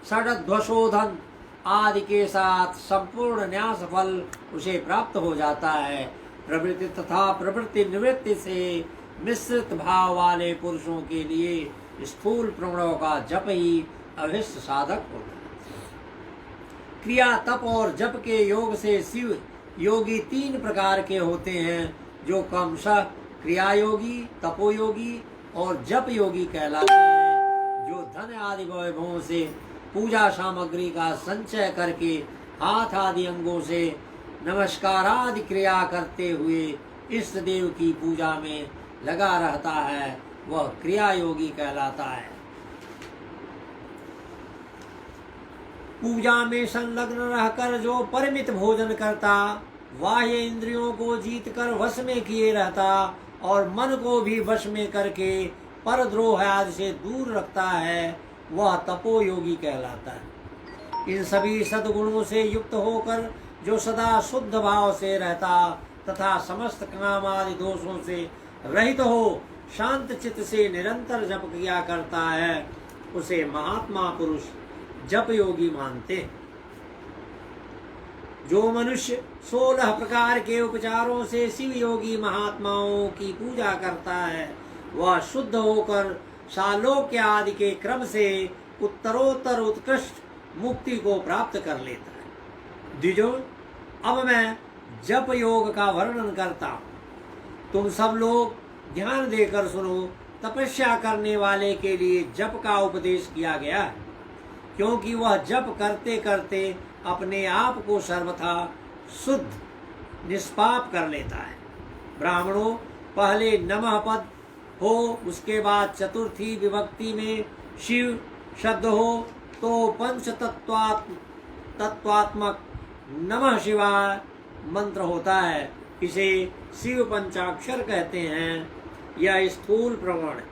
षड्ध्वशोधन आदि के साथ संपूर्ण न्यास फल उसे प्राप्त हो जाता है। प्रवृत्ति तथा प्रवृत्ति निवृत्ति से मिश्रित भाव वाले पुरुषों के लिए स्थूल प्रणव का जप ही अभिष्ट साधक होता है। क्रिया, तप और जप के योग से शिव योगी 3 प्रकार के होते हैं, जो क्रमशः क्रिया योगी, तपोयोगी और जप योगी कहलाते हैं। जो धन आदि वैभवों से पूजा सामग्री का संचय करके हाथ आदि अंगों से नमस्कार आदि क्रिया करते हुए इष्ट देव की पूजा में लगा रहता है, वह क्रिया योगी कहलाता है। पूजा में संलग्न रहकर जो परिमित भोजन करता, बाह्य इंद्रियों को जीतकर वश में किए रहता और मन को भी वश में करके परद्रोह आदि से दूर रखता है, वह तपोयोगी कहलाता है। इन सभी सद्गुणों से युक्त होकर जो सदा शुद्ध भाव से रहता तथा समस्त काम आदि दोषों से रहित हो शांत चित्त से निरंतर जप किया करता है, उसे महात्मा पुरुष जप योगी मानते हैं। जो मनुष्य 16 प्रकार के उपचारों से शिव योगी महात्माओं की पूजा करता है, वह शुद्ध होकर सालोक्य आदि के क्रम से उत्तरोत्तर उत्कृष्ट मुक्ति को प्राप्त कर लेता है। द्विजों, अब मैं जप योग का वर्णन करता हूँ, तुम सब लोग ध्यान देकर सुनो। तपस्या करने वाले के लिए जप का उपदेश किया गया है, क्योंकि वह जप करते करते अपने आप को सर्वथा शुद्ध निष्पाप कर लेता है। ब्राह्मणों, पहले नमः पद हो, उसके बाद चतुर्थी विभक्ति में शिव शब्द हो तो पंच तत्वात्मक नमः शिवाय मंत्र होता है। इसे शिव पंचाक्षर कहते हैं। यह स्थूल प्रमाण है।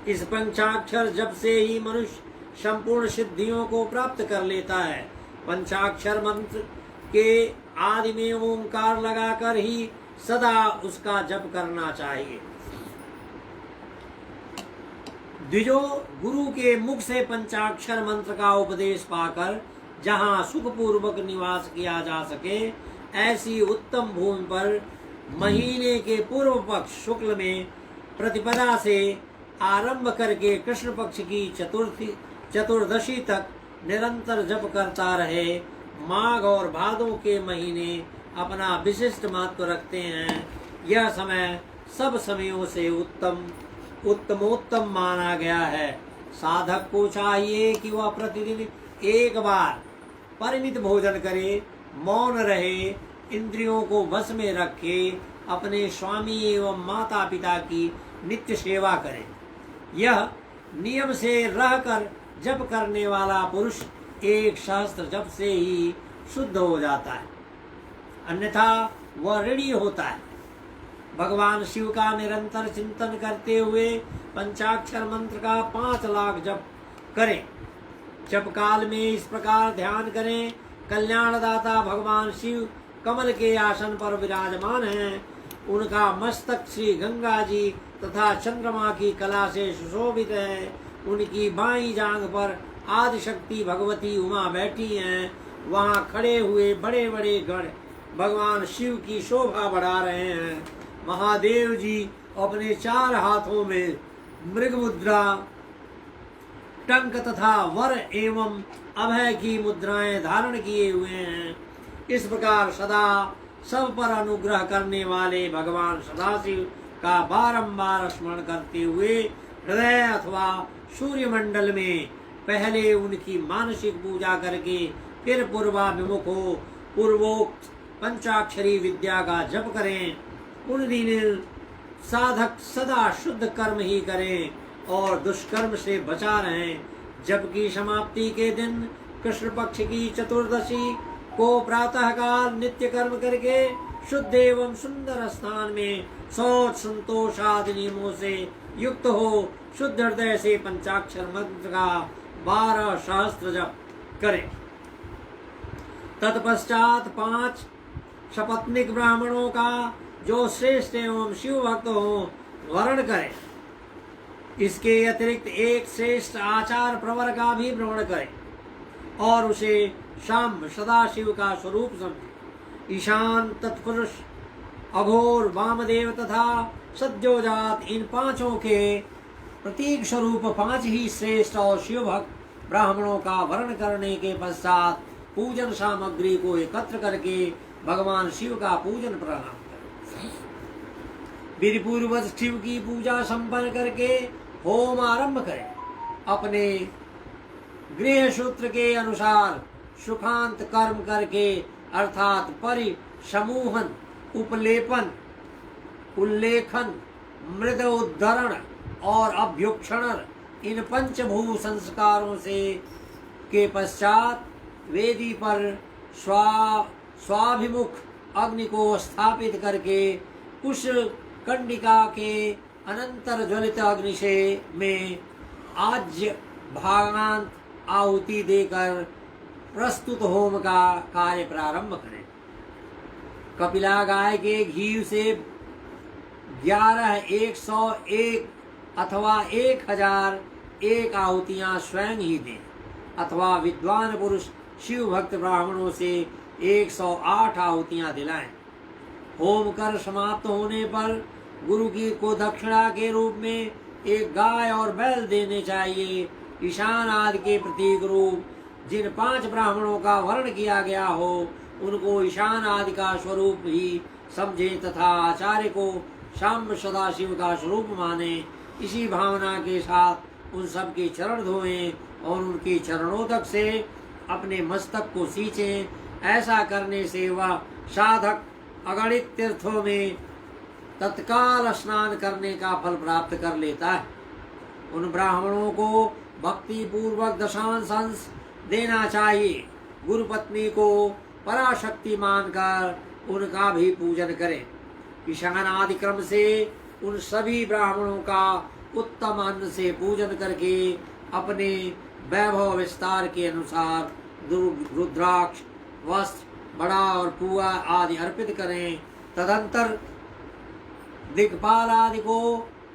इस पंचाक्षर जप से ही मनुष्य संपूर्ण सिद्धियों को प्राप्त कर लेता है। पंचाक्षर मंत्र के आदि में ओंकार लगाकर ही सदा उसका जप करना चाहिए। द्विजो, गुरु के मुख से पंचाक्षर मंत्र का उपदेश पाकर जहाँ सुखपूर्वक निवास किया जा सके, ऐसी उत्तम भूमि पर महीने के पूर्व पक्ष शुक्ल में प्रतिपदा से आरंभ करके कृष्ण पक्ष की चतुर्दशी तक निरंतर जप करता रहे। माघ और भादों के महीने अपना विशिष्ट महत्व रखते हैं। यह समय सब समयों से उत्तमोत्तम माना गया है। साधक को चाहिए कि वह प्रतिदिन एक बार परिमित भोजन करे, मौन रहे, इंद्रियों को वश में रखे, अपने स्वामी एवं माता पिता की नित्य सेवा करे। यह नियम से रहकर जप करने वाला पुरुष एक सहस्त्र जप से ही शुद्ध हो जाता है, अन्यथा वह ऋणी होता है। भगवान शिव का निरंतर चिंतन करते हुए पंचाक्षर मंत्र का 5 लाख जप करें। जप काल में इस प्रकार ध्यान करें, कल्याणदाता भगवान शिव कमल के आसन पर विराजमान हैं। उनका मस्तक श्री गंगा जी तथा चंद्रमा की कला से सुशोभित है। उनकी बाईं जांघ पर आदिशक्ति भगवती उमा बैठी हैं। वहाँ खड़े हुए बड़े बड़े गण भगवान शिव की शोभा बढ़ा रहे हैं। महादेव जी अपने 4 हाथों में मृग मुद्रा, टंक तथा वर एवं अभय की मुद्राएं धारण किए हुए हैं। इस प्रकार सदा सब पर अनुग्रह करने वाले भगवान सदाशिव का बारंबार स्मरण करते हुए हृदय अथवा सूर्यमंडल में पहले उनकी मानसिक पूजा करके फिर पूर्वाभिमुख हो पूर्वोक्त पंचाक्षरी विद्या का जप करें। उन दिन साधक सदा शुद्ध कर्म ही करें और दुष्कर्म से बचा रहें। जप की समाप्ति के दिन कृष्ण पक्ष की चतुर्दशी को प्रातः काल नित्य कर्म करके शुद्ध एवं सुंदर स्थान में शौच संतोष आदि नियमों से युक्त हो शुद्ध हृदय से पंचाक्षर मंत्र का 12 सहस्त्र जप करें। तत्पश्चात 5 सपत्निक ब्राह्मणों का जो श्रेष्ठ एवं शिव भक्त हो वर्ण करें। इसके अतिरिक्त एक श्रेष्ठ आचार प्रवर का भी भ्रमण करें और उसे शाम सदाशिव का स्वरूप समझे। ईशान, तत्पुरुष, अघोर, वामदेव तथा सद्योजात इन 5 के प्रतीक स्वरूप 5 ही श्रेष्ठ और शिव भक्त ब्राह्मणों का वर्ण करने के पश्चात पूजन सामग्री को एकत्र करके भगवान शिव का पूजन प्रणाम करें। विधि पूर्वक शिव की पूजा संपन्न करके होम आरंभ करें। अपने गृह सूत्र के अनुसार सुखांत कर्म करके अर्थात परिसमूहन, उपलेपन, उल्लेखन, मृद उद्धरण और अभ्युक्षण इन पंचभू संस्कारों से के पश्चात वेदी पर स्वाभिमुख अग्नि को स्थापित करके उस कंडिका के अनंतर ज्वलित अग्नि से में आज्य भागांत आहुति देकर प्रस्तुत होम का कार्य प्रारंभ करें। कपिला गाय के घी से 11, 101 अथवा 1001 आहुतियां स्वयं ही दें अथवा विद्वान पुरुष शिव भक्त ब्राह्मणों से 108 आहुतियां दिलाएं। होम कर समाप्त होने पर गुरु की को दक्षिणा के रूप में एक गाय और बैल देने चाहिए। ईशान आदि के प्रतीक रूप जिन 5 ब्राह्मणों का वर्ण किया गया हो उनको ईशान आदि का स्वरूप ही समझे तथा आचार्य को शाम सदाशिव का स्वरूप माने। इसी भावना के साथ उन सब के चरण धोएं और उनके चरणोदक से अपने मस्तक को सींचें। ऐसा करने से वह साधक अगणित तीर्थों में तत्काल स्नान करने का फल प्राप्त कर लेता है। उन ब्राह्मणों को भक्ति पूर्वक दशांश देना चाहिए। गुरु पत्नी को पराशक्ति मानकर उनका भी पूजन करें। ईशान आदि क्रम से उन सभी ब्राह्मणों का उत्तम अन्न से पूजन करके अपने वैभव विस्तार के अनुसार रुद्राक्ष, वस्त्र, बड़ा और पुआ आदि अर्पित करें। तदंतर दिक्पाल आदि को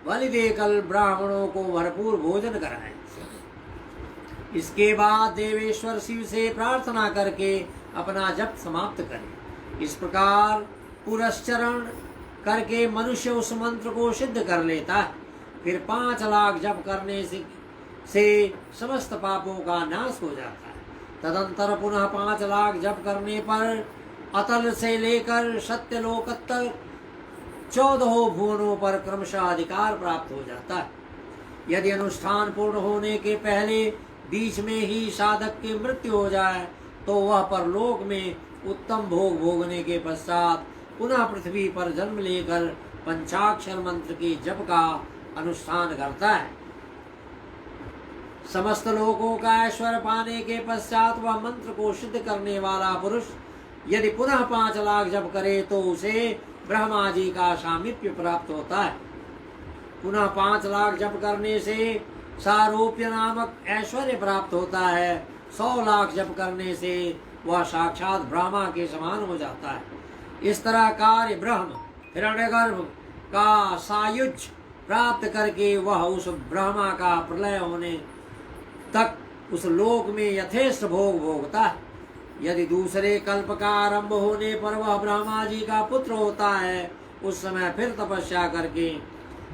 बलि देकर ब्राह्मणों को भरपूर भोजन कराएं। इसके बाद देवेश्वर शिव से प्रार्थना करके अपना जप समाप्त करें। इस प्रकार पुरस्चरण करके मनुष्य उस मंत्र को सिद्ध कर लेता है। फिर 5 लाख जप करने से समस्त पापों का नाश हो जाता है। तदंतर पुनः 5 लाख जप करने पर अतल से लेकर सत्यलोक तक 14 भुवनों पर क्रमशः अधिकार प्राप्त हो जाता है। यदि अनुष्ठान पूर्ण होने के पहले बीच में ही साधक की मृत्यु हो जाए तो वह परलोक में उत्तम भोग भोगने के पश्चात पुनः पृथ्वी पर जन्म लेकर पंचाक्षर मंत्र के जप का अनुष्ठान करता है। समस्त लोगों का ऐश्वर्य पाने के पश्चात वह मंत्र को सिद्ध करने वाला पुरुष यदि पुनः 5 लाख जप करे तो उसे ब्रह्मा जी का सामीप्य प्राप्त होता है। पुनः 5 लाख जप करने से सारूप्य नामक ऐश्वर्य प्राप्त होता है। 100 लाख जप करने से वह साक्षात ब्रह्मा के समान हो जाता है। इस तरह कार्य ब्रह्म हिरण्यगर्भ का सायुज्य प्राप्त करके वह उस ब्रह्मा का प्रलय होने तक उस लोक में यथेष्ट भोग भोगता है। यदि दूसरे कल्प का आरंभ होने पर वह ब्रह्मा जी का पुत्र होता है, उस समय फिर तपस्या करके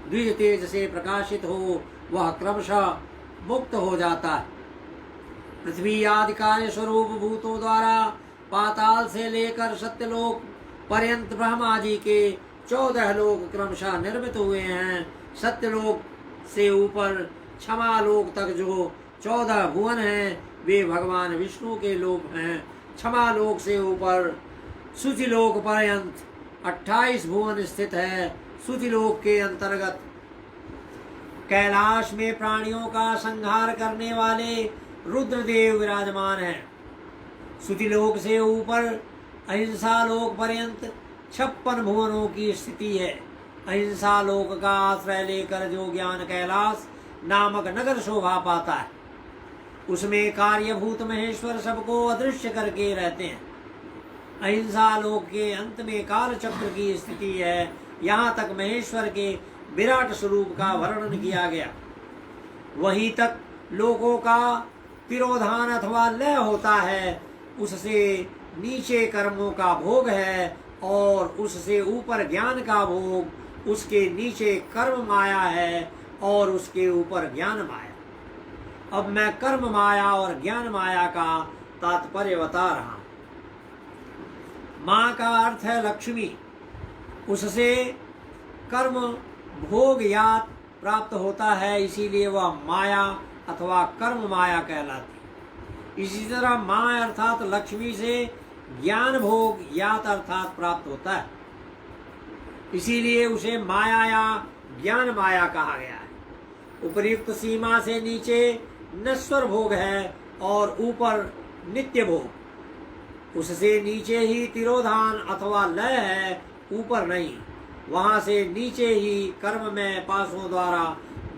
द्विज तेज से प्रकाशित हो वह क्रमशः मुक्त हो जाता है। पृथ्वी आदि कार्य स्वरूप भूतों द्वारा पाताल से लेकर सत्यलोक पर्यंत ब्रह्मा जी के 14 लोक क्रमशः निर्मित हुए हैं। सत्यलोक से ऊपर क्षमा लोक तक जो 14 भुवन हैं वे भगवान विष्णु के लोक हैं। क्षमा लोक से ऊपर सूचिलोक पर्यंत 28 भुवन स्थित है। सूचिलोक के अंतर्गत कैलाश में प्राणियों का संहार करने वाले रुद्रदेव विराजमान हैं। सूचिलोक से ऊपर अहिंसा लोक पर्यंत 56 भुवनों की स्थिति है। अहिंसा लोक का आश्रय लेकर जो ज्ञान कैलाश नामक नगर शोभा पाता है, उसमें कार्यभूत महेश्वर सबको अदृश्य करके रहते हैं। अहिंसा लोक के अंत में काल चक्र की स्थिति है। यहाँ तक महेश्वर के विराट स्वरूप का वर्णन किया गया। वहीं तक लोगों का तिरोधान अथवा लय होता है। उससे नीचे कर्मों का भोग है और उससे ऊपर ज्ञान का भोग। उसके नीचे कर्म माया है और उसके ऊपर ज्ञान माया। अब मैं कर्म माया और ज्ञान माया का तात्पर्य बता रहा हूं। माँ का अर्थ है लक्ष्मी। उससे कर्म भोग यात प्राप्त होता है, इसीलिए वह माया अथवा कर्म माया कहलाती। इसी तरह माँ अर्थात लक्ष्मी से ज्ञान भोग यात अर्थात प्राप्त होता है, इसीलिए उसे माया या ज्ञान माया कहा गया है। उपर्युक्त सीमा से नीचे नश्वर भोग है और ऊपर नित्य भोग। उससे नीचे ही तिरोधान अथवा लय है, ऊपर नहीं। वहां से नीचे ही कर्म में पासों द्वारा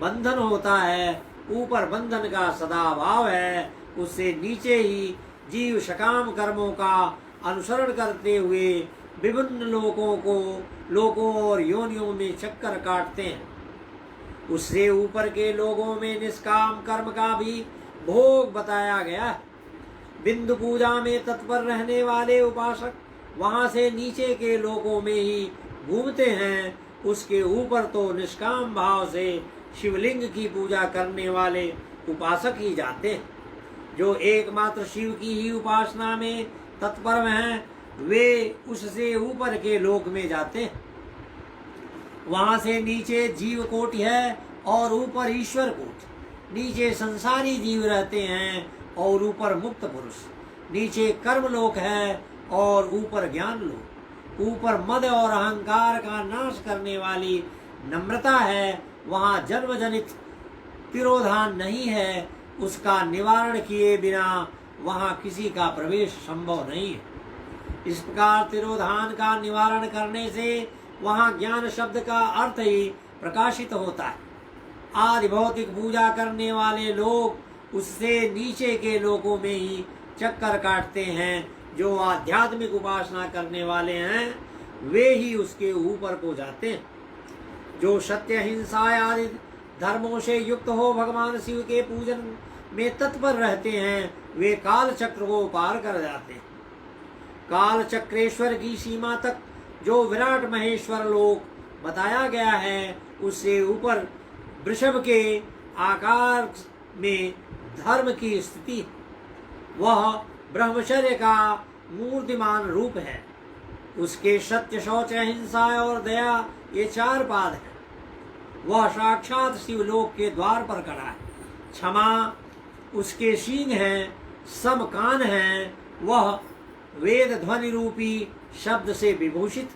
बंधन होता है, ऊपर बंधन का सदा भाव है। उससे नीचे ही जीव सकाम कर्मों का अनुसरण करते हुए विभिन्न लोकों और योनियों में चक्कर काटते हैं। उससे ऊपर के लोगों में निष्काम कर्म का भी भोग बताया गया। बिंदु पूजा में तत्पर रहने वाले उपासक वहां से नीचे के लोकों में ही घूमते हैं। उसके ऊपर तो निष्काम भाव से शिवलिंग की पूजा करने वाले उपासक ही जाते हैं। जो एकमात्र शिव की ही उपासना में तत्पर हैं, वे उससे ऊपर के लोक में जाते हैं। वहां से नीचे जीव कोटि है और ऊपर ईश्वर कोटि। नीचे संसारी जीव रहते हैं और ऊपर मुक्त पुरुष। नीचे कर्म लोक है और ऊपर ज्ञान लोक। ऊपर मद और अहंकार का नाश करने वाली नम्रता है। वहां जन्म जनित तिरोधान नहीं है। उसका निवारण किए बिना वहां किसी का प्रवेश संभव नहीं है। इस प्रकार तिरोधान का निवारण करने से वहाँ ज्ञान शब्द का अर्थ ही प्रकाशित होता है। आदि भौतिक पूजा करने वाले लोग उससे नीचे के लोगों में ही चक्कर काटते हैं। जो आध्यात्मिक उपासना करने वाले हैं वे ही उसके ऊपर को जाते हैं। जो सत्य, हिंसा आदि धर्मों से युक्त हो भगवान शिव के पूजन में तत्पर रहते हैं वे काल चक्र को पार कर जाते हैं। काल चक्रेश्वर की सीमा तक जो विराट महेश्वर लोक बताया गया है उससे ऊपर वृषभ के आकार में धर्म की स्थिति, वह ब्रह्मचर्य का मूर्तिमान रूप है। उसके सत्य, शौच, अहिंसा और दया ये 4 पाद हैं। वह साक्षात शिवलोक के द्वार पर खड़ा है। क्षमा उसके सींग हैं, सम कान हैं, वह वेद ध्वनि रूपी शब्द से विभूषित।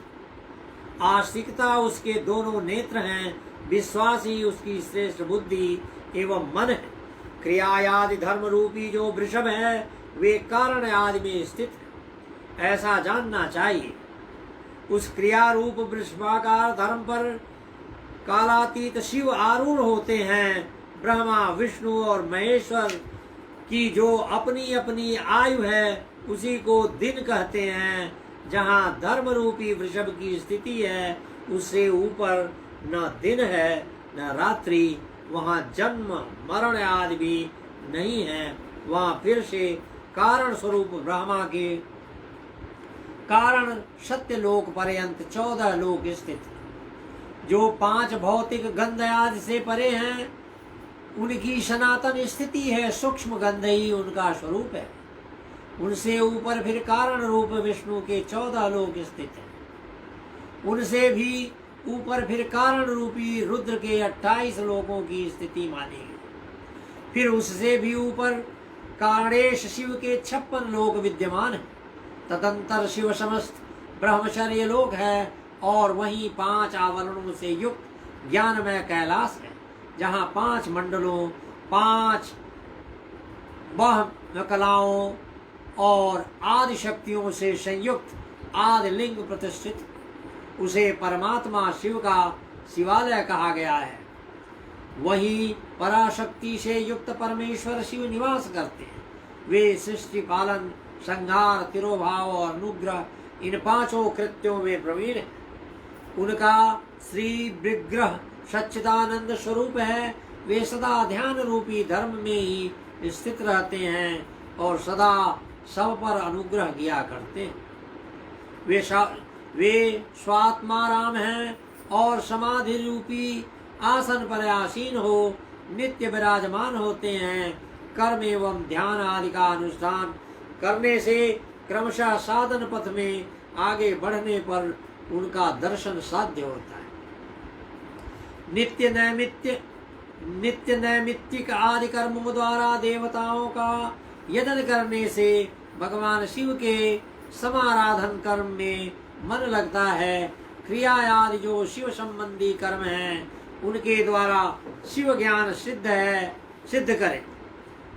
आस्तिकता उसके दोनों नेत्र हैं, विश्वासी उसकी श्रेष्ठ बुद्धि एवं मन है। क्रिया आदि धर्म रूपी जो वृषभ है वे कारण आदि में स्थित है, ऐसा जानना चाहिए। उस क्रिया रूप वृषभाकार धर्म पर कालातीत शिव आरूढ़ होते हैं। ब्रह्मा, विष्णु और महेश्वर की जो अपनी अपनी आयु है उसी को दिन कहते हैं। जहाँ धर्म रूपी वृषभ की स्थिति है उससे ऊपर न दिन है न रात्रि, वहाँ जन्म मरण आदि भी नहीं है। वहाँ फिर से कारण स्वरूप ब्रह्मा के कारण सत्य लोक पर्यंत 14 लोक स्थित हैं। जो 5 भौतिक गंध आदि से परे हैं उनकी सनातन स्थिति है, सूक्ष्म गंध ही उनका स्वरूप है। उनसे ऊपर फिर कारण रूप विष्णु के 14 लोक स्थित हैं। उनसे भी ऊपर फिर कारण रूपी रुद्र के 28 लोकों की स्थिति मानी गई। फिर उससे भी ऊपर कारणेश शिव के 56 लोक विद्यमान हैं। तदंतर शिव समस्त ब्रह्मचर्य लोक है और वहीं 5 आवरणों से युक्त ज्ञानमय कैलाश है, जहाँ 5 मंडलों, 5 बह कलाओं और आदि शक्तियों से संयुक्त आदि लिंग प्रतिष्ठित। उसे परमात्मा शिव का शिवालय कहा गया है। वहीं पराशक्ति से युक्त परमेश्वर शिव निवास करते हैं। वे सृष्टि पालन, संहार, तिरोभाव और अनुग्रह इन 5 कृत्यों में प्रवीण है। उनका श्री विग्रह सच्चिदानंद स्वरूप है। वे सदा ध्यान रूपी धर्म में ही स्थित रहते हैं और सदा सब पर अनुग्रह किया करते हैं। वे स्वात्माराम हैं और समाधि रूपी आसन पर आसीन हो नित्य विराजमान होते हैं। कर्म एवं ध्यान आदि का अनुष्ठान करने से क्रमशः साधन पथ में आगे बढ़ने पर उनका दर्शन साध्य होता है। नित्य नैमित्तिक आदि कर्मों द्वारा देवताओं का यजन करने से भगवान शिव के समाराधन कर्म में मन लगता है। क्रिया आदि जो शिव संबंधी कर्म हैं उनके द्वारा शिव ज्ञान सिद्ध करें।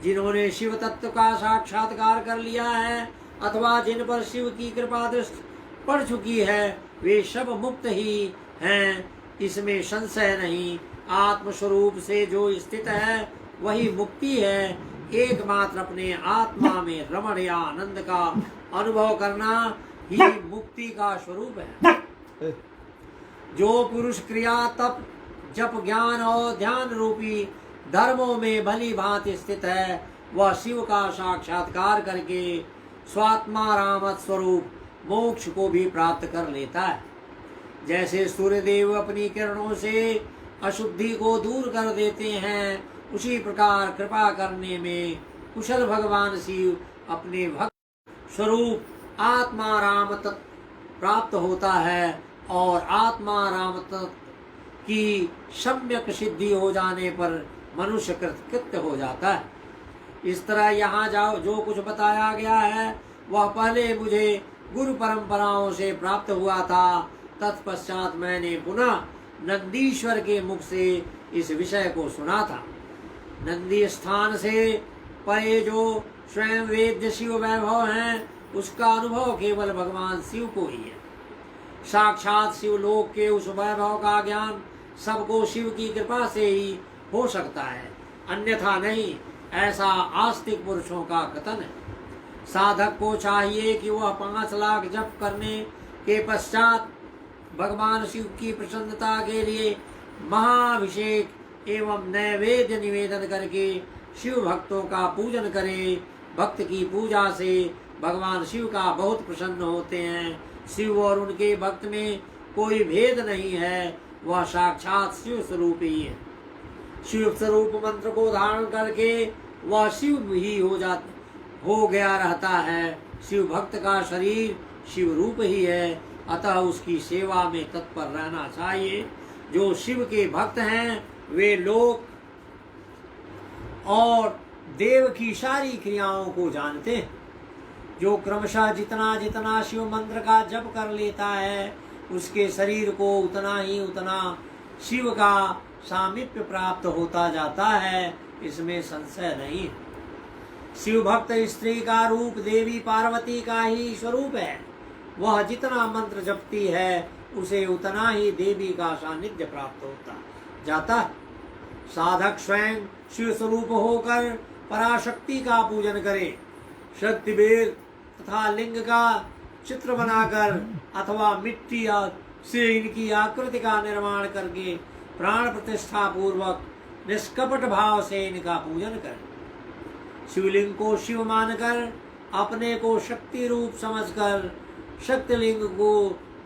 जिन्होंने शिव तत्व का साक्षात्कार कर लिया है अथवा जिन पर शिव की कृपा दृष्टि पड़ चुकी है वे सब मुक्त ही हैं, इसमें संशय नहीं। आत्म स्वरूप से जो स्थित है वही मुक्ति है। एकमात्र अपने आत्मा में रमण या आनंद का अनुभव करना ही मुक्ति का स्वरूप है। जो पुरुष क्रिया, तप, जप, ज्ञान और ध्यान रूपी धर्मों में भली भांति स्थित है वह शिव का साक्षात्कार करके स्वात्माराम स्वरूप मोक्ष को भी प्राप्त कर लेता है। जैसे सूर्यदेव अपनी किरणों से अशुद्धि को दूर कर देते हैं उसी प्रकार कृपा करने में कुशल भगवान शिव अपने भक्त स्वरूप आत्माराम तत्व प्राप्त होता है और आत्माराम तत्व की सम्यक सिद्धि हो जाने पर मनुष्य कृत्य हो जाता है। इस तरह यहाँ जाओ जो कुछ बताया गया है वह पहले मुझे गुरु परंपराओं से प्राप्त हुआ था। तत्पश्चात मैंने पुनः नंदीश्वर के मुख से इस विषय को सुना था। नंदी स्थान से परे जो स्वयं वेद्य शिव वैभव हैं उसका अनुभव केवल भगवान शिव को ही है। साक्षात शिवलोक के उस वैभव का ज्ञान सबको शिव की कृपा से ही हो सकता है, अन्यथा नहीं, ऐसा आस्तिक पुरुषों का कथन है। साधक को चाहिए कि वह 5 लाख जप करने के पश्चात भगवान शिव की प्रसन्नता के लिए महाभिषेक एवं नैवेद्य निवेदन करके शिव भक्तों का पूजन करे। भक्त की पूजा से भगवान शिव का बहुत प्रसन्न होते हैं। शिव और उनके भक्त में कोई भेद नहीं है, वह साक्षात शिव स्वरूप ही है। शिव स्वरूप मंत्र को धारण करके वह शिव ही हो गया रहता है। शिव भक्त का शरीर शिव रूप ही है, अतः उसकी सेवा में तत्पर रहना चाहिए। जो शिव के भक्त हैं वे लोक और देव की सारी क्रियाओं को जानते हैं। जो क्रमशः जितना जितना शिव मंत्र का जप कर लेता है उसके शरीर को उतना शिव का सामीप्य प्राप्त होता जाता है, इसमें संशय नहीं। शिव भक्त स्त्री का रूप देवी पार्वती का ही स्वरूप है। वह जितना मंत्र जपती है उसे उतना ही देवी का सानिध्य प्राप्त होता जाता है। साधक स्वयं शिव स्वरूप होकर पराशक्ति का पूजन करे। शक्ति वेद तथा लिंग का चित्र बनाकर अथवा मिट्टी से इनकी आकृति का निर्माण करके प्राण प्रतिष्ठा पूर्वक निष्कपट भाव से इनका पूजन करें। शिवलिंग को शिव मानकर अपने को शक्ति रूप समझकर, शक्तिलिंग को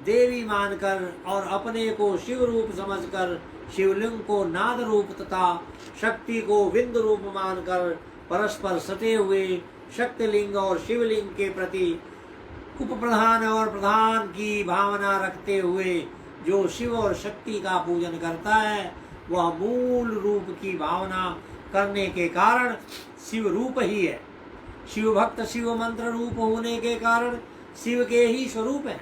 देवी मानकर और अपने को शिव रूप समझकर शिवलिंग को नाद रूप तथा शक्ति को विंद रूप मानकर परस्पर सटे हुए शक्तिलिंग और शिवलिंग के प्रति उप प्रधान और प्रधान की भावना रखते हुए जो शिव और शक्ति का पूजन करता है वह मूल रूप की भावना करने के कारण शिव रूप ही है। शिव भक्त शिव मंत्र रूप होने के कारण शिव के ही स्वरूप है।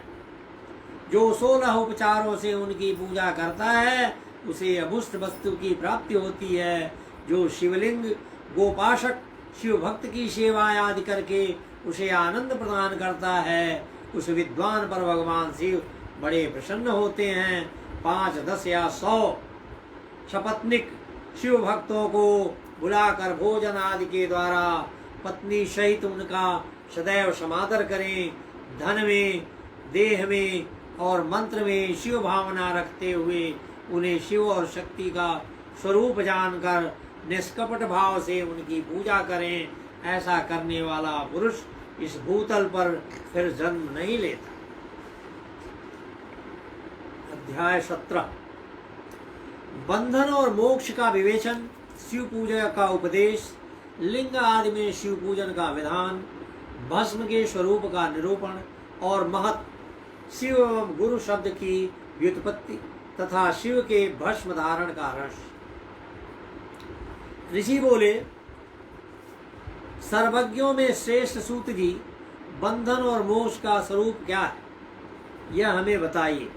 जो 16 उपचारों से उनकी पूजा करता है उसे अभुष्ट वस्तु की प्राप्ति होती है। जो शिवलिंग गोपाशक शिव भक्त की सेवा आदि करके उसे आनंद प्रदान करता है, उस विद्वान पर भगवान शिव बड़े प्रसन्न होते हैं। 5, 10 या 100 सपत्निक शिव भक्तों को बुलाकर भोजन आदि के द्वारा पत्नी सहित उनका सदैव समादर करें। धन में, देह में और मंत्र में शिव भावना रखते हुए उन्हें शिव और शक्ति का स्वरूप जानकर निष्कपट भाव से उनकी पूजा करें। ऐसा करने वाला पुरुष इस भूतल पर फिर जन्म नहीं लेता। अध्याय 17 बंधन और मोक्ष का विवेचन, शिव पूजा का उपदेश, लिंग आदि में शिव पूजन का विधान, भस्म के स्वरूप का निरूपण और महत्, शिव एवं गुरु शब्द की व्युत्पत्ति तथा शिव के भस्म धारण का रहस्य। ऋषि बोले, सर्वज्ञों में श्रेष्ठ सूत जी, बंधन और मोक्ष का स्वरूप क्या है यह हमें बताइए।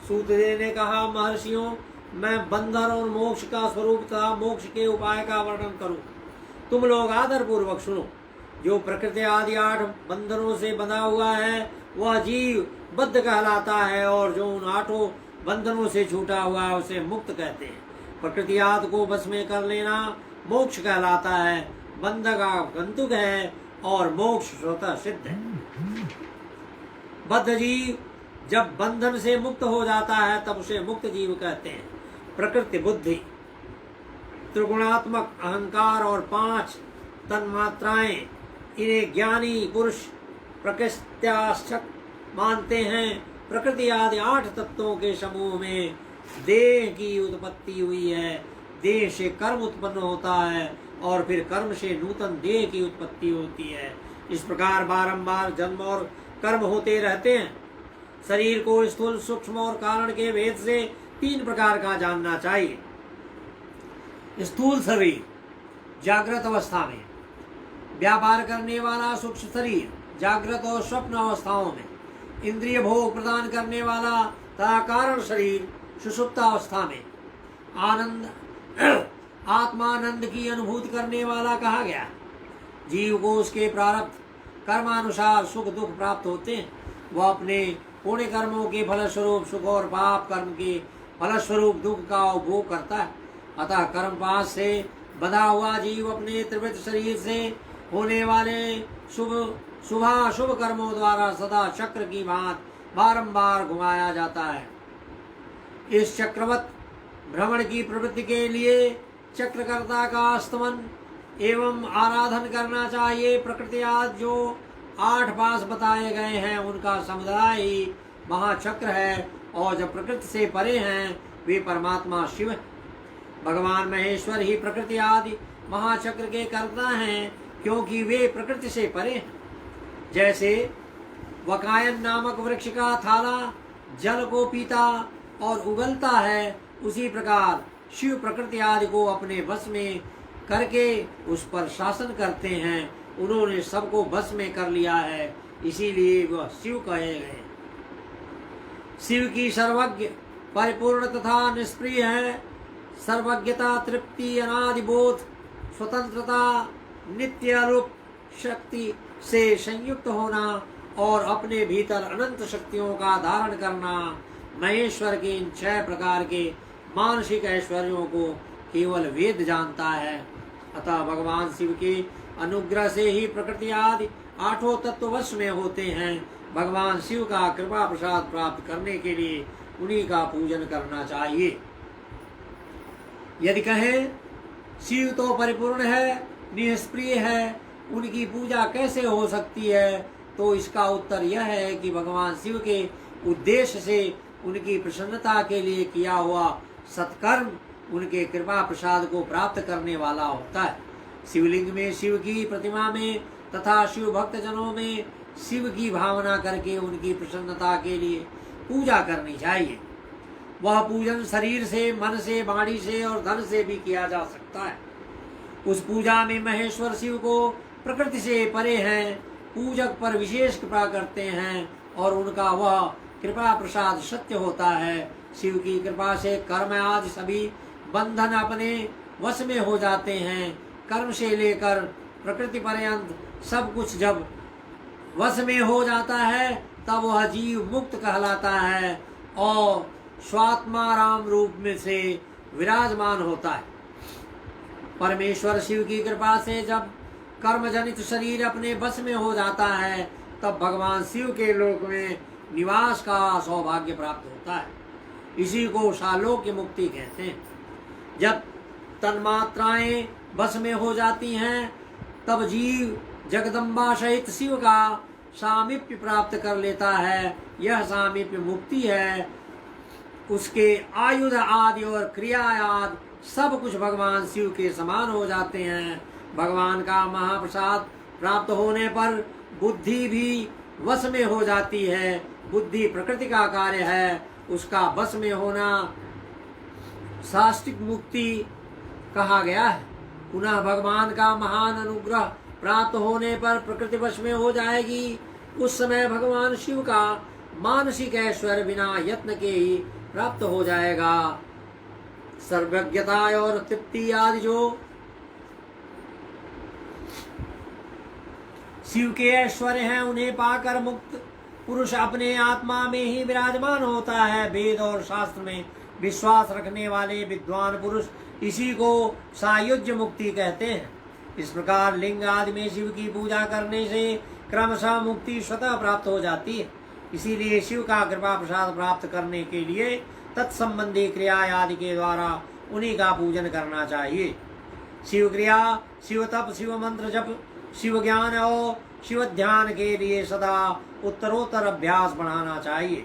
सूतदेव ने कहा, महर्षियों, मैं बंधन और मोक्ष का स्वरूप तथा मोक्ष के उपाय का वर्णन करूं। तुम लोग आदर पूर्वक सुनो। जो प्रकृति आदि 8 बंधनों से बंधा हुआ है वह जीव बद्ध कहलाता है, और जो उन 8 बंधनों से छूटा हुआ है उसे मुक्त कहते हैं। प्रकृति आदि को बस में कर लेना मोक्ष कहलाता है। बंधक आगंतुक है और मोक्ष स्वतः सिद्ध है। बद्ध जीव जब बंधन से मुक्त हो जाता है तब उसे मुक्त जीव कहते हैं। प्रकृति, बुद्धि, त्रिगुणात्मक अहंकार और 5 तन्मात्राएं, इन्हें ज्ञानी पुरुष प्रकृत्याश्चक मानते हैं। प्रकृति आदि 8 तत्वों के समूह में देह की उत्पत्ति हुई है। देह से कर्म उत्पन्न होता है और फिर कर्म से नूतन देह की उत्पत्ति होती है। इस प्रकार बारंबार जन्म और कर्म होते रहते हैं। शरीर को स्थूल, सूक्ष्म और कारण के भेद से 3 प्रकार का जानना चाहिए। स्थूल शरीर जागृत अवस्था में, व्यापार करने वाला सूक्ष्म शरीर जागृत और स्वप्न अवस्थाओं में, इंद्रिय भोग प्रदान करने वाला तथा कारण शरीर सुषुप्त अवस्था में, आनंद आत्मानंद की अनुभूति करने वाला कहा गया। जीव को उसके प्रारब्ध कर्मानुसार सुख दुख प्राप्त होते हैं, वह अपने पुण्य कर्मों के फलस्वरूप सुख और पाप कर्म के फलस्वरूप दुख का उपभोग करता है। अतः कर्मपाश से बंधा हुआ जीव अपने त्रिवृत शरीर से होने वाले शुभाशुभ कर्मों द्वारा सदा चक्र की भांति बारंबार घुमाया जाता है। इस चक्रवत भ्रमण की प्रवृत्ति के लिए चक्रकर्ता का स्तमन एवं आराधन करना चाहिए। प्रकृति आदि जो 8 पास बताए गए हैं उनका समुदाय ही महाचक्र है, और जब प्रकृति से परे हैं वे परमात्मा शिव है। भगवान महेश्वर ही प्रकृति आदि महाचक्र के कर्ता हैं, क्योंकि वे प्रकृति से परे हैं। जैसे वकायन नामक वृक्ष का थाला जल को पीता और उगलता है, उसी प्रकार शिव प्रकृति आदि को अपने वश में करके उस पर शासन करते हैं। उन्होंने सबको वश में कर लिया है, इसीलिए वह शिव कहे गए। शिव की सर्वज्ञ परिपूर्ण तथा निष्प्रिय है। सर्वज्ञता, तृप्ति, अनादिबोध, स्वतंत्रता, नित्य रूप शक्ति से संयुक्त होना और अपने भीतर अनंत शक्तियों का धारण करना महेश्वर के इन 6 प्रकार के मानसिक ऐश्वर्यों को केवल वेद जानता है। अतः भगवान शिव के अनुग्रह से ही प्रकृति आदि 8 तत्व वश में होते हैं। भगवान शिव का कृपा प्रसाद प्राप्त करने के लिए उन्हीं का पूजन करना चाहिए। यदि कहें शिव तो परिपूर्ण है, निष्प्रिय है, उनकी पूजा कैसे हो सकती है, तो इसका उत्तर यह है कि भगवान शिव के उद्देश्य से उनकी प्रसन्नता के लिए किया हुआ सत्कर्म उनके कृपा प्रसाद को प्राप्त करने वाला होता है। शिवलिंग में, शिव की प्रतिमा में तथा शिव भक्त जनों में शिव की भावना करके उनकी प्रसन्नता के लिए पूजा करनी चाहिए। वह पूजन शरीर से, मन से, वाणी से और धन से भी किया जा सकता है। उस पूजा में महेश्वर शिव को प्रकृति से परे हैं, पूजक पर विशेष कृपा करते हैं और उनका वह कृपा प्रसाद सत्य होता है। शिव की कृपा से कर्म आदि सभी बंधन अपने वश में हो जाते हैं। कर्म से लेकर प्रकृति पर्यंत सब कुछ जब वश में हो जाता है तब वह जीव मुक्त कहलाता है और स्वात्माराम रूप में से विराजमान होता है। परमेश्वर शिव की कृपा से जब कर्म जनित शरीर अपने बस में हो जाता है तब भगवान शिव के लोक में निवास का सौभाग्य प्राप्त होता है। इसी को सालोक्य मुक्ति कहते हैं। जब तन्मात्राएं बस में हो जाती हैं तब जीव जगदम्बा सहित शिव का सामीप्य प्राप्त कर लेता है। यह सामीप्य मुक्ति है। उसके आयुध आदि और क्रिया आदि सब कुछ भगवान शिव के समान हो जाते हैं। भगवान का महाप्रसाद प्राप्त होने पर बुद्धि भी वश में हो जाती है। बुद्धि प्रकृति का कार्य है, उसका वश में होना साष्टिक मुक्ति कहा गया है। पुनः भगवान का महान अनुग्रह प्राप्त होने पर प्रकृति वश में हो जाएगी। उस समय भगवान शिव का मानसिक ऐश्वर्य बिना यत्न के ही प्राप्त हो जाएगा। सर्वज्ञता और तृप्ति आदि जो शिव के ऐश्वर्य हैं उन्हें पाकर मुक्त पुरुष अपने आत्मा में ही विराजमान होता है। वेद और शास्त्र में विश्वास रखने वाले विद्वान पुरुष इसी को सायुज्य मुक्ति कहते हैं। इस प्रकार लिंग आदि में शिव की पूजा करने से क्रमशः मुक्ति स्वतः प्राप्त हो जाती है। इसीलिए शिव का कृपा प्रसाद प्राप्त करने के लिए तत्संबंधी क्रिया आदि के द्वारा उन्हीं का पूजन करना चाहिए। शिव क्रिया, शिव तप, शिव मंत्र जप, शिव ज्ञान और शिव ध्यान के लिए सदा उत्तरोत्तर अभ्यास बढ़ाना चाहिए।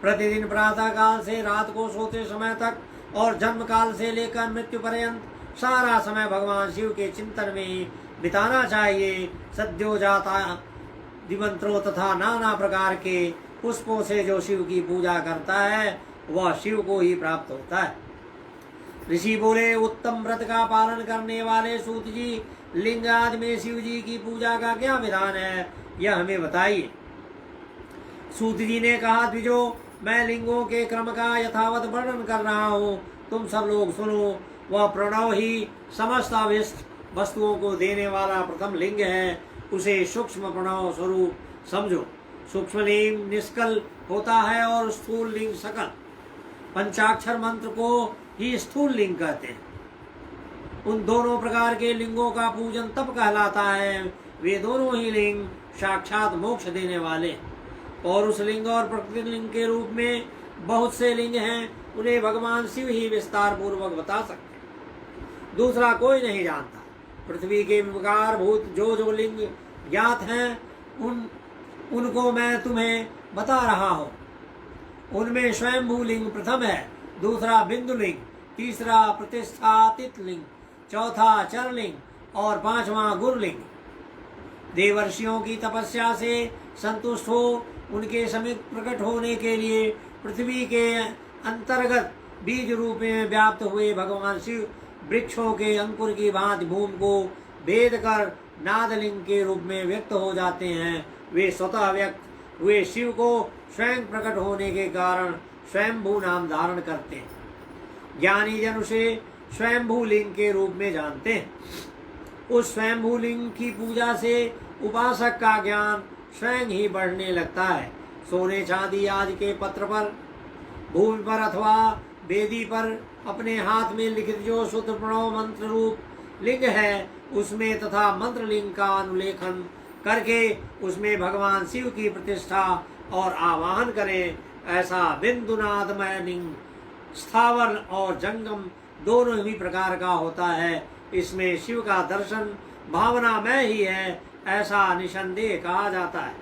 प्रतिदिन प्रातः काल से रात को सोते समय तक और जन्म काल से लेकर मृत्यु पर्यंत सारा समय भगवान शिव के चिंतन में ही बिताना चाहिए। सद्योजाता दिमंत्रों तथा नाना प्रकार के पुष्पों से जो शिव की पूजा करता है वह शिव को ही प्राप्त होता है। ऋषि बोले, उत्तम व्रत का पालन करने वाले सूत जी, लिंग आदि में शिव जी की पूजा का क्या विधान है, यह हमें बताइए। सूत जी ने कहा, द्विजो, मैं लिंगों के क्रम का यथावत वर्णन कर रहा हूँ, तुम सब लोग सुनो। वह प्रणव ही समस्त अभिष्ट वस्तुओं को देने वाला प्रथम लिंग है। उसे सूक्ष्म प्रणव स्वरूप समझो। सूक्ष्म लिंग निष्कल होता है और स्थूल लिंग सकल। पंचाक्षर मंत्र को ही स्थूल लिंग कहते हैं। उन दोनों प्रकार के लिंगों का पूजन तब कहलाता है। वे दोनों ही लिंग साक्षात मोक्ष देने वाले। पौरुष लिंग और प्रकृति लिंग के रूप में बहुत से लिंग हैं, उन्हें भगवान शिव ही विस्तार पूर्वक बता सकते हैं, दूसरा कोई नहीं जानता। पृथ्वी के विकार भूत जो लिंग ज्ञात हैं उनको मैं तुम्हें बता रहा हूँ। उनमें स्वयंभू लिंग प्रथम है, दूसरा बिंदु लिंग, तीसरा प्रतिष्ठातित लिंग, चौथा चर लिंग और पांचवा गुर लिंग। देवर्षियों की तपस्या से संतुष्ट हो उनके समीप प्रकट होने के लिए पृथ्वी के अंतर्गत बीज रूप में व्याप्त हुए भगवान शिव वृक्षों के अंकुर की भांति भूमि को भेद कर नादलिंग के रूप में व्यक्त हो जाते हैं। वे स्वतः व्यक्त हुए शिव को स्वयं प्रकट होने के कारण स्वयंभू नाम धारण करते हैं। ज्ञानी जन उसे स्वयंभू लिंग के रूप में जानते हैं। उस स्वयंभू लिंग की पूजा से उपासक का ज्ञान स्वयं ही बढ़ने लगता है। सोने चांदी आदि के पत्र पर, भूमि पर अथवा वेदी पर अपने हाथ में लिखित जो शुद्ध प्रणव मंत्र रूप लिंग है, उसमें तथा मंत्र लिंग का अनुलेखन करके उसमें भगवान शिव की प्रतिष्ठा और आवाहन करें। ऐसा बिंदुनादमय लिंग स्थावर और जंगम दोनों ही प्रकार का होता है। इसमें शिव का दर्शन भावनामय ही है, ऐसा निसंदेह कहा जाता है।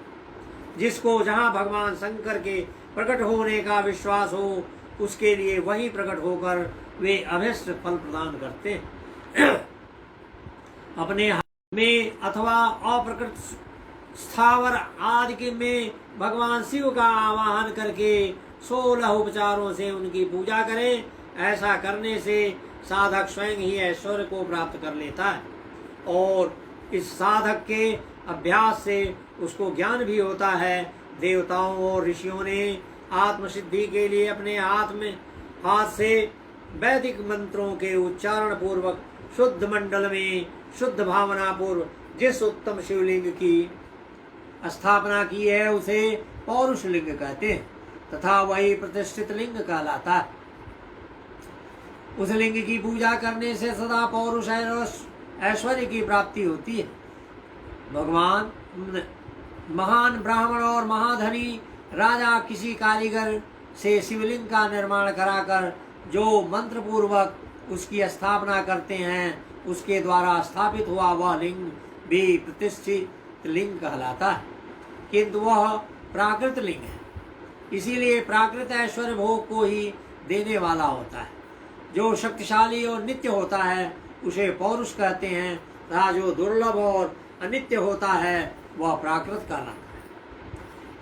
जिसको जहाँ भगवान शंकर के प्रकट होने का विश्वास हो, उसके लिए वही प्रकट होकर वे अभीष्ट फल प्रदान करते हैं। अपने हाथ में अथवा अप्रकट स्थावर आदि के में भगवान शिव का आवाहन करके 16 उपचारों से उनकी पूजा करें। ऐसा करने से साधक स्वयं ही ऐश्वर्य को प्राप्त कर लेता है और इस साधक के अभ्यास से उसको ज्ञान भी होता है। देवताओं और ऋषियों ने आत्मसिद्धि के लिए अपने हाथ से वैदिक मंत्रों के उच्चारण पूर्वक शुद्ध मंडल में शुद्ध भावना पूर्व जिस उत्तम शिवलिंग की स्थापना की है उसे पौरुष लिंग कहते हैं तथा वही प्रतिष्ठित लिंग कहलाता है। उस लिंग की पूजा करने से सदा पौरुष ऐश्वर्य की प्राप्ति होती है। भगवान महान ब्राह्मण और महाधनी राजा किसी कारीगर से शिवलिंग का निर्माण कराकर जो मंत्र पूर्वक उसकी स्थापना करते हैं, उसके द्वारा स्थापित हुआ वह लिंग भी प्रतिष्ठित लिंग कहलाता है, किंतु वह प्राकृत लिंग है। इसीलिए प्राकृत ऐश्वर्य भोग को ही देने वाला होता है। जो शक्तिशाली और नित्य होता है उसे पौरुष कहते हैं तथा जो दुर्लभ और अनित्य होता है वह प्राकृत कहलाता है।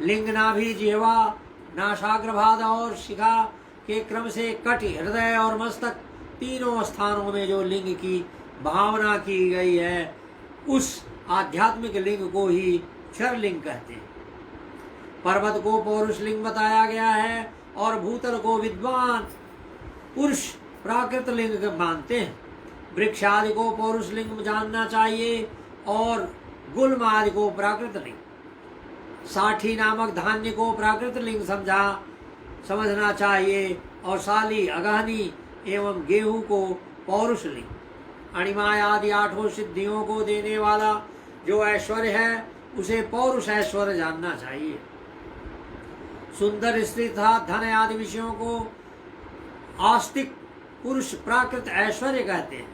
लिंग नाभि, जिह्वा, नासाग्रभाग और शिखा के क्रम से कटी, हृदय और मस्तक तीनों स्थानों में जो लिंग की भावना की गई है उस आध्यात्मिक लिंग को ही क्षर लिंग कहते हैं। पर्वत को पौरुष लिंग बताया गया है और भूतल को विद्वान पुरुष प्राकृत लिंग मानते हैं। वृक्ष आदि को पौरुष लिंग जानना चाहिए और गुल्म आदि को प्राकृत लिंग, साठी नामक धान्य को प्राकृत लिंग समझना चाहिए और साली, अगहनी एवं गेहूं को पौरुष लिंग, अणिमा आदि 8 सिद्धियों को देने वाला जो ऐश्वर्य है उसे पौरुष ऐश्वर्य जानना चाहिए। सुंदर स्त्री तथा धन आदि विषयों को आस्तिक पुरुष प्राकृत ऐश्वर्य कहते हैं।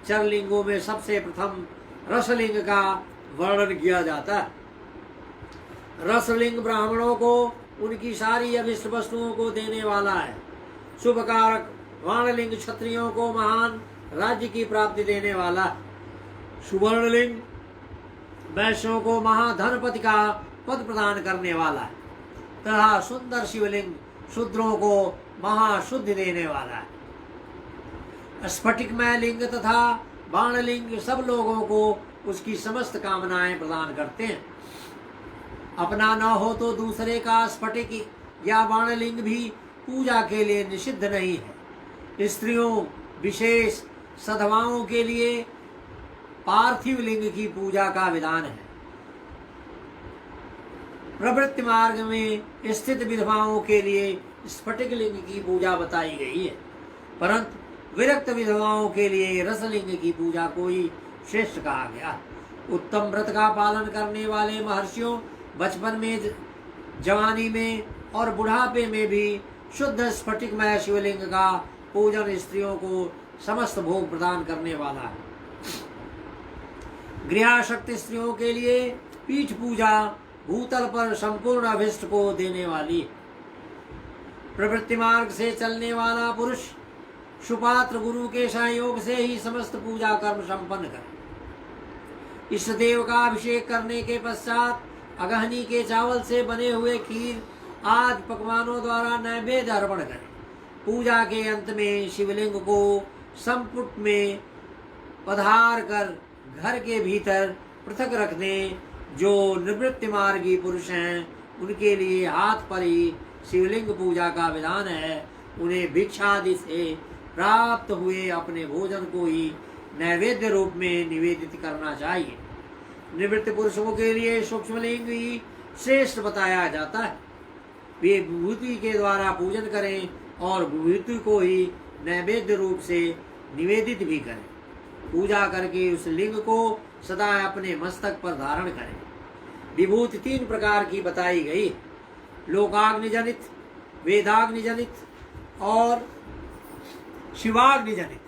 चर लिंगों में सबसे प्रथम रसलिंग का वर्णन किया जाता है। रसलिंग ब्राह्मणों को उनकी सारी अभिष्ट वस्तुओं को देने वाला है। शुभ कारक वाणलिंग क्षत्रियों को महान राज्य की प्राप्ति देने वाला है। सुवर्णलिंग वैश्यों को महाधनपति का पद प्रदान करने वाला है तथा सुंदर शिवलिंग शूद्रों को महाशुद्धि देने वाला है। स्फटिकमय लिंग तथा बाणलिंग सब लोगों को उसकी समस्त कामनाएं प्रदान करते हैं। अपना न हो तो दूसरे का स्फटिक या बाणलिंग भी पूजा के लिए निषिद्ध नहीं है। स्त्रियों विशेष सद्भावों के लिए पार्थिव लिंग की पूजा का विधान है। प्रवृत्ति मार्ग में स्थित विधवाओं के लिए स्फटिक लिंग की पूजा बताई गई है, परंतु विरक्त विधवाओं के लिए रसलिंग की पूजा को ही श्रेष्ठ कहा गया। उत्तम व्रत का पालन करने वाले महर्षियों बचपन में, जवानी में और बुढ़ापे में भी शुद्ध स्फटिकमय शिवलिंग का पूजन स्त्रियों को समस्त भोग प्रदान करने वाला है। गृहाशक्त स्त्रियों के लिए पीठ पूजा भूतल पर संपूर्ण अभिष्ट को देने वाली है। प्रवृत्ति मार्ग से चलने वाला पुरुष सुपात्र गुरु के सहयोग से ही समस्त पूजा कर्म संपन्न करे। इष्ट देव का अभिषेक करने के पश्चात अगहनी के चावल से बने हुए खीर आदि पकवानों द्वारा नैवेद्य अर्पण करें। पूजा के अंत में शिवलिंग को संपुट में पधार कर घर के भीतर पृथक रख दें। जो निवृत्ति मार्गी पुरुष हैं उनके लिए हाथ पर ही शिवलिंग पूजा का विधान है। उन्हें भिक्षादि से प्राप्त हुए अपने भोजन को ही नैवेद्य रूप में निवेदित करना चाहिए। निवृत्त पुरुषों के लिए सूक्ष्मलिंग ही श्रेष्ठ बताया जाता है। वे विभूति के द्वारा पूजन करें और विभूति को ही नैवेद्य रूप से निवेदित भी करें। पूजा करके उस लिंग को सदा अपने मस्तक पर धारण करें। विभूति 3 प्रकार की बताई गई, लोकाग्नि जनित, वेदाग्नि जनित और शिवाग्नि जनित।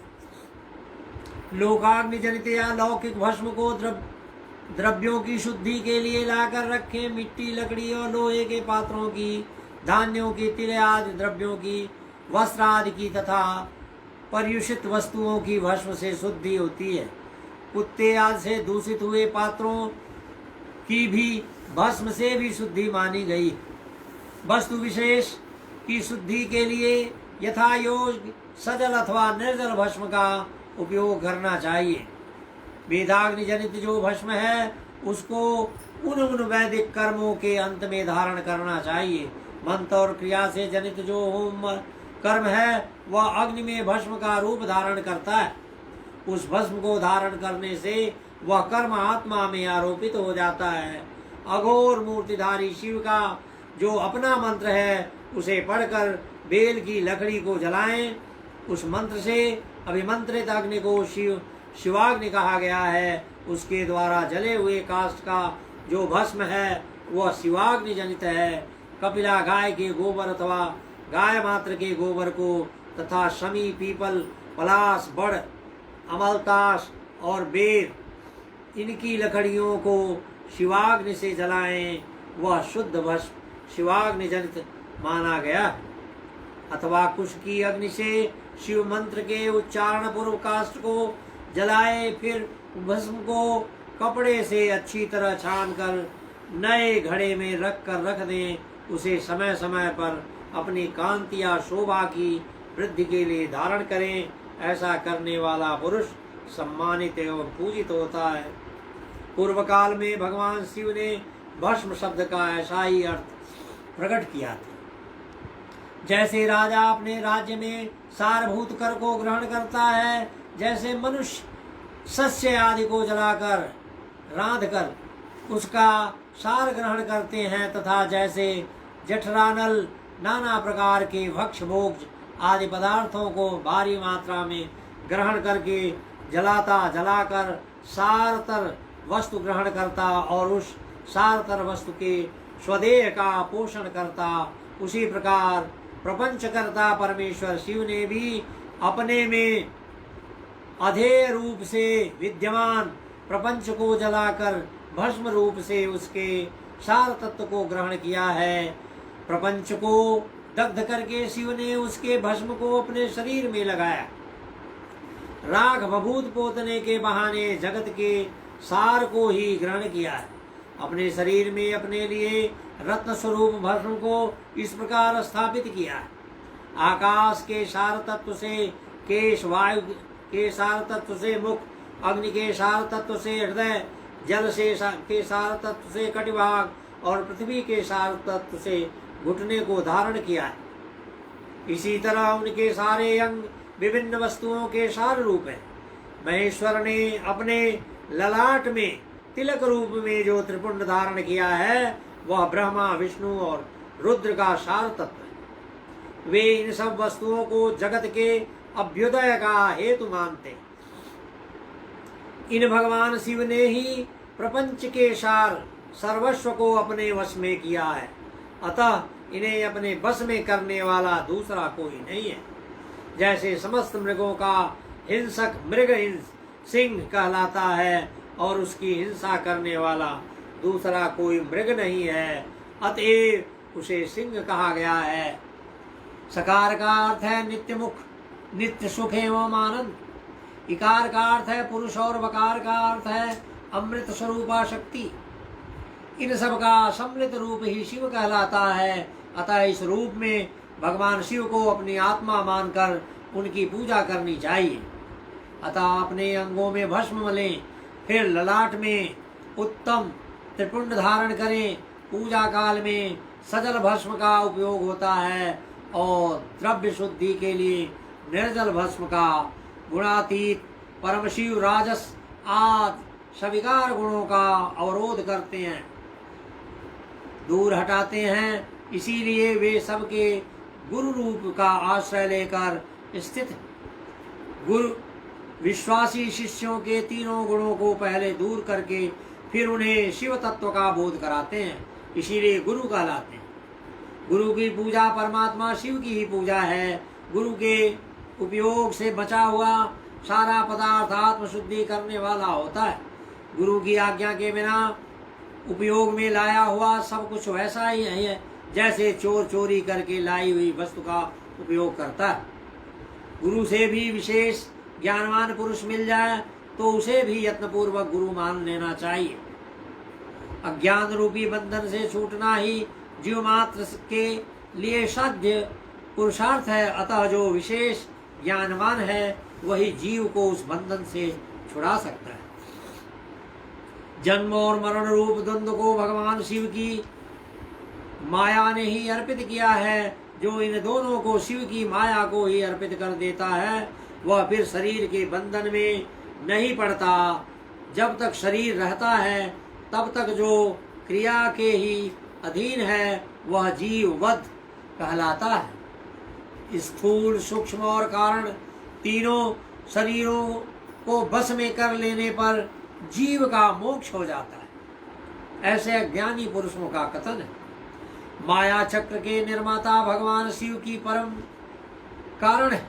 लोकाग्नि जनित या लौकिक भस्म को द्रव्यों की शुद्धि के लिए लाकर रखें। मिट्टी, लकड़ी और लोहे के पात्रों की, धान्यों की, तिल आदि द्रव्यों की, वस्त्र आदि की तथा पर्युषित वस्तुओं की भस्म से शुद्धि होती है। कुत्ते आदि से दूषित हुए पात्रों की भी भस्म से भी शुद्धि मानी गई। वस्तु विशेष की शुद्धि के लिए यथा योग्य सजल अथवा निर्जल भस्म का उपयोग करना चाहिए। वेदाग्नि जनित जो भस्म है उसको उन वैदिक कर्मों के अंत में धारण करना चाहिए। मंत्र और क्रिया से जनित जो होम कर्म है वह अग्नि में भस्म का रूप धारण करता है। उस भस्म को धारण करने से वह कर्म आत्मा में आरोपित हो जाता है। अघोर मूर्तिधारी शिव का जो अपना मंत्र है उसे पढ़कर बेल की लकड़ी को जलाएं। उस मंत्र से अभिमंत्रित अग्नि को शिवाग्नि कहा गया है। उसके द्वारा जले हुए काष्ठ का जो भस्म है वह शिवाग्नि जनित है। कपिला गाय के गोबर अथवा गाय मात्र के गोबर को तथा शमी, पीपल, पलाश, बड़, अमलताश और बेर इनकी लकड़ियों को शिवाग्नि से जलाएं। वह शुद्ध भस्म शिवाग्नि जनित माना गया। अथवा कुश की अग्नि से शिव मंत्र के उच्चारण पूर्व काष्ठ को जलाए, फिर भस्म को कपड़े से अच्छी तरह छान कर नए घड़े में रख दें। उसे समय समय पर अपनी कांति या शोभा की वृद्धि के लिए धारण करें। ऐसा करने वाला पुरुष सम्मानित एवं पूजित होता है। पूर्व काल में भगवान शिव ने भस्म शब्द का ऐसा ही अर्थ प्रकट किया था। जैसे राजा अपने राज्य में सारभूत कर को ग्रहण करता है, जैसे मनुष्य सस्य आदि को जलाकर रांध कर उसका सार ग्रहण करते हैं, तथा जैसे जठरानल नाना प्रकार के भक्ष भोग आदि पदार्थों को भारी मात्रा में ग्रहण करके जलाकर सारतर वस्तु ग्रहण करता और उस सारतर वस्तु के स्वदेह का पोषण करता, उसी प्रकार प्रपंचकर्ता परमेश्वर शिव ने भी अपने में अधेय रूप से विद्यमान प्रपंच को जलाकर भस्म रूप से उसके सार तत्व को ग्रहण किया है। प्रपंच को दग्ध करके शिव ने उसके भस्म को अपने शरीर में लगाया। राग भभूत पोतने के बहाने जगत के सार को ही ग्रहण किया है। अपने शरीर में अपने लिए रत्न स्वरूप भस्म को इस प्रकार स्थापित किया है। आकाश के सार तत्व से केश, वायु के सार तत्व से मुख, अग्नि के सार तत्व से हृदय, जल से के सार तत्व से कटिभाग और पृथ्वी के सार तत्व से घुटने को धारण किया है। इसी तरह उनके सारे अंग विभिन्न वस्तुओं के सार रूप है। महेश्वर ने अपने ललाट में तिलक रूप में जो त्रिपुंड धारण किया है वह ब्रह्मा, विष्णु और रुद्र का सार तत्व है। वे इन सब वस्तुओं को जगत के अभ्युदय का हेतु मानते। इन भगवान शिव ने ही प्रपंच के सार सर्वस्व को अपने वश में किया है, अतः इन्हें अपने वश में करने वाला दूसरा कोई नहीं है। जैसे समस्त मृगों का हिंसक मृग सिंह कहलाता है और उसकी हिंसा करने वाला दूसरा कोई मृग नहीं है, अतएव उसे सिंह कहा गया है। सकार का अर्थ है नित्य मुख, नित्य सुख एवं आनंद। इकार का अर्थ है पुरुष और वकार का अर्थ है अमृत स्वरूपा शक्ति। इन सब का सम्मिलित रूप ही शिव कहलाता है, अतः इस रूप में भगवान शिव को अपनी आत्मा मानकर उनकी पूजा करनी चाहिए। अतः अपने अंगों में भस्म मलें, फिर ललाट में उत्तम त्रिपुंड धारण करें। पूजा काल में सजल भस्म का उपयोग होता है और द्रव्य शुद्धि के लिए निर्जल भस्म का। गुणातीत परम शिव राजस आदि सविकार गुणों का अवरोध करते हैं, दूर हटाते हैं, इसीलिए वे सबके गुरु रूप का आश्रय लेकर स्थित हैं। गुरु विश्वासी शिष्यों के तीनों गुणों को पहले दूर करके फिर उन्हें शिव तत्व का बोध कराते हैं, इसीलिए गुरु कहलाते हैं। गुरु की पूजा परमात्मा शिव की ही पूजा है। गुरु के उपयोग से बचा हुआ सारा पदार्थ आत्म शुद्धि करने वाला होता है। गुरु की आज्ञा के बिना उपयोग में लाया हुआ सब कुछ वैसा ही है जैसे चोर चोरी करके लाई हुई वस्तु का उपयोग करता है। गुरु से भी विशेष ज्ञानवान पुरुष मिल जाए तो उसे भी यत्नपूर्वक गुरु मान लेना चाहिए। अज्ञान रूपी बंधन से छूटना ही जीव मात्र के लिए साध्य पुरुषार्थ है, अतः जो विशेष ज्ञानवान है वही जीव को उस बंधन से छुड़ा सकता है। जन्म और मरण रूप द्वंद्व को भगवान शिव की माया ने ही अर्पित किया है। जो इन दोनों को शिव की माया को ही अर्पित कर देता है वह फिर शरीर के बंधन में नहीं पड़ता। जब तक शरीर रहता है तब तक जो क्रिया के ही अधीन है वह जीववध कहलाता है। स्थूल, सूक्ष्म और कारण तीनों शरीरों को बस में कर लेने पर जीव का मोक्ष हो जाता है, ऐसे अज्ञानी पुरुषों का कथन है। माया चक्र के निर्माता भगवान शिव की परम कारण है।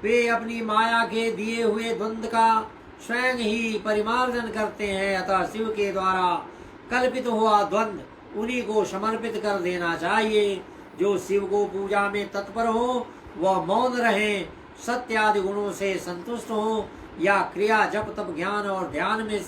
वे अपनी माया के दिए हुए द्वंद्व का स्वयं ही परिमार्जन करते हैं, अतः शिव के द्वारा कल्पित हुआ द्वंद्व उन्हीं को समर्पित कर देना चाहिए। जो शिव को पूजा में तत्पर हो वह मौन रहे, सत्य आदि गुणों से संतुष्ट हो या क्रिया जप तप ज्ञान और ध्यान में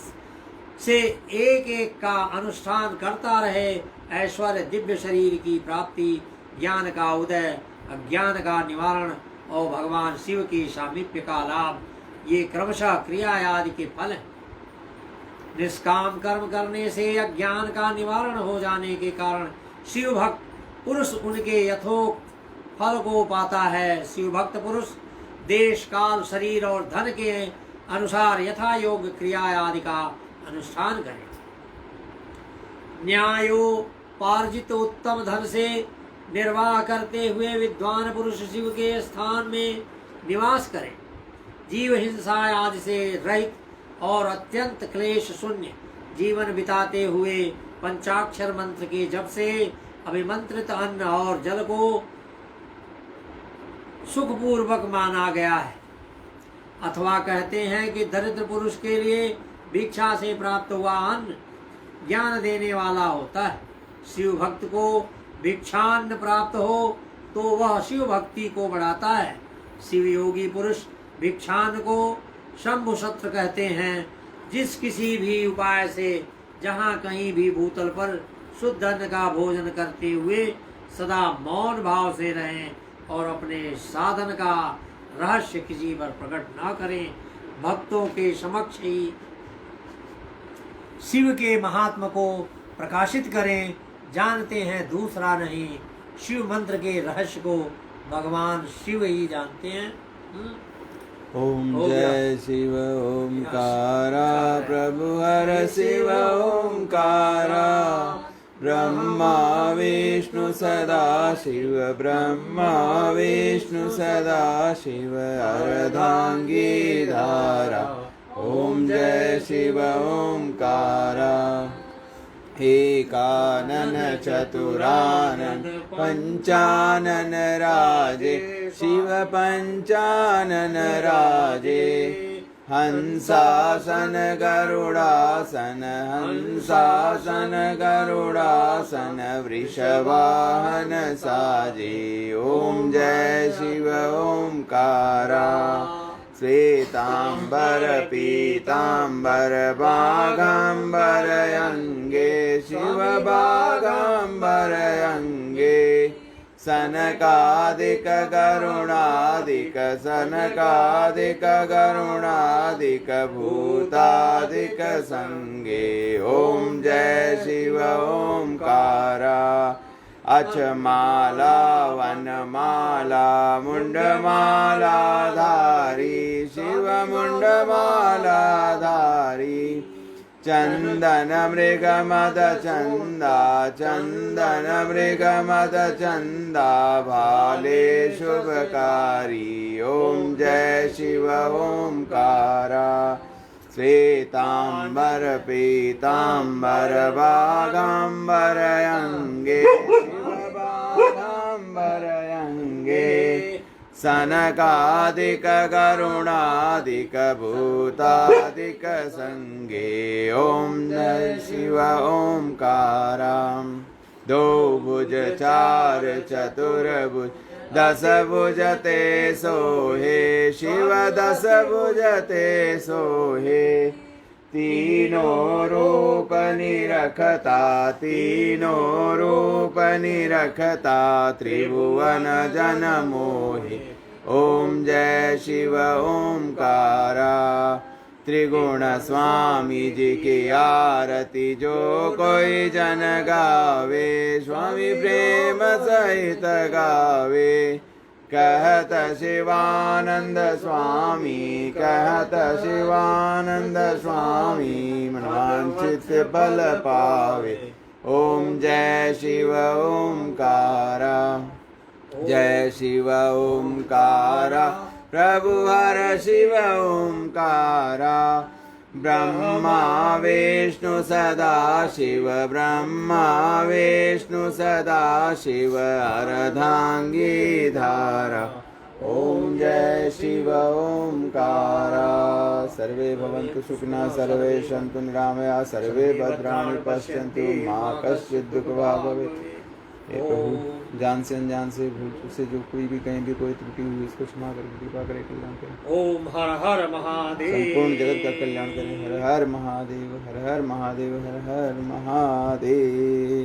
से एक एक का अनुष्ठान करता रहे। ऐश्वर्य, दिव्य शरीर की प्राप्ति, ज्ञान का उदय, अज्ञान का निवारण और भगवान शिव की सामीप्य का लाभ, ये क्रमशः क्रिया आदि के फल हैं। निष्काम कर्म करने से अज्ञान का निवारण हो जाने के कारण शिव भक्त पुरुष उनके यथोक्त फल को पाता है। शिव भक्त पुरुष देश काल शरीर और धन के अनुसार यथा योग क्रिया आदि का अनुष्ठान करें। न्यायोपार्जित उत्तम धन से निर्वाह करते हुए विद्वान पुरुष शिव के स्थान में निवास करें। जीव हिंसा आदि से रहित और अत्यंत क्लेश शून्य जीवन बिताते हुए पंचाक्षर मंत्र के जप से अभिमंत्रित अन्न और जल को सुखपूर्वक माना गया है। अथवा कहते हैं कि दरिद्र पुरुष के लिए भिक्षा से प्राप्त हुआ अन्न ज्ञान देने वाला होता है। शिव भक्त को भिक्षान्न प्राप्त हो तो वह शिव भक्ति को बढ़ाता है। शिव योगी पुरुष भिक्षान्न को शंभु सत्र कहते हैं। जिस किसी भी उपाय से जहाँ कहीं भी भूतल पर शुद्ध अन्न का भोजन करते हुए सदा मौन भाव से रहें और अपने साधन का रहस्य किसी पर प्रकट न करें। भक्तों के समक्ष ही शिव के महात्मा को प्रकाशित करें। जानते हैं दूसरा नहीं, शिव मंत्र के रहस्य को भगवान शिव ही जानते हैं। ओम जय शिव ओंकारा, प्रभु हर शिव ओंकारा, ब्रह्मा विष्णु सदाशिव ब्रह्मा विष्णु सदाशिव अर्धांगीधारा ओम जय शिव ओंकारा एकानन चतुरानन पंचानन राजे शिव पंचानन राजे हंसासन गरुडासन हंसासन गरुडासन वृषवाहन साजे ओम जय शिव ओंकारा श्वेतांबर पीतांबर बागांबर अंगे शिव बागांबर अंगे सनकादिक गरुणादिक सनकादिक गरुणादिक भूतादिक संगे ओम जय शिव ओंकारा अचमाला वनमाला मुंडमाला धारी शिव मुंडमाला धारी चंदन मृगमद चंदा चंदन मृगमद चंदा भाले शुभकारी ओम जय शिव ओंकारा श्वेतांबर पीतांबर बागांबर अंगे शिव बागांबर अंगे सनकादिक गरुणादिक भूतादिक संगे ओम जय शिव ओंकारा दो भुज चार चतुर्भुज दस भुज ते सोहे शिव दस भुज ते सोहे तीनों रूप निरखता तीनों रूप निरखता त्रिभुवन जन मोहे ओम जय शिव ओंकारा त्रिगुण स्वामी जी की आरती जो कोई जन गावे स्वामी प्रेम सहित गावे कहत शिवानंद स्वामी कहत शिवानंद स्वामी मनवांचित बल पावे ओम जय शिव ओंकारा जय शिव ओंकारा प्रभु हर शिव ओंकारा ब्रह्मा विष्णु सदा शिव ब्रह्मा विष्णु सदा शिव अर्धांगीधारा ओम जय शिव ओंकारा सर्वे भवन्तु सुखिनः सर्वे सन्तु निरामया सर्वे भद्राणि पश्यन्तु मा कश्चित् दुःखभाग् भवेत्। हे प्रभु जान से अनजान से भूल से जो कोई भी कहीं भी कोई त्रुटि हुई इसको क्षमा कर कृपा करे कल्याण करें। ओम हर हर महादेव संपूर्ण जगत का कल्याण करें। हर हर महादेव हर हर महादेव हर हर महादेव।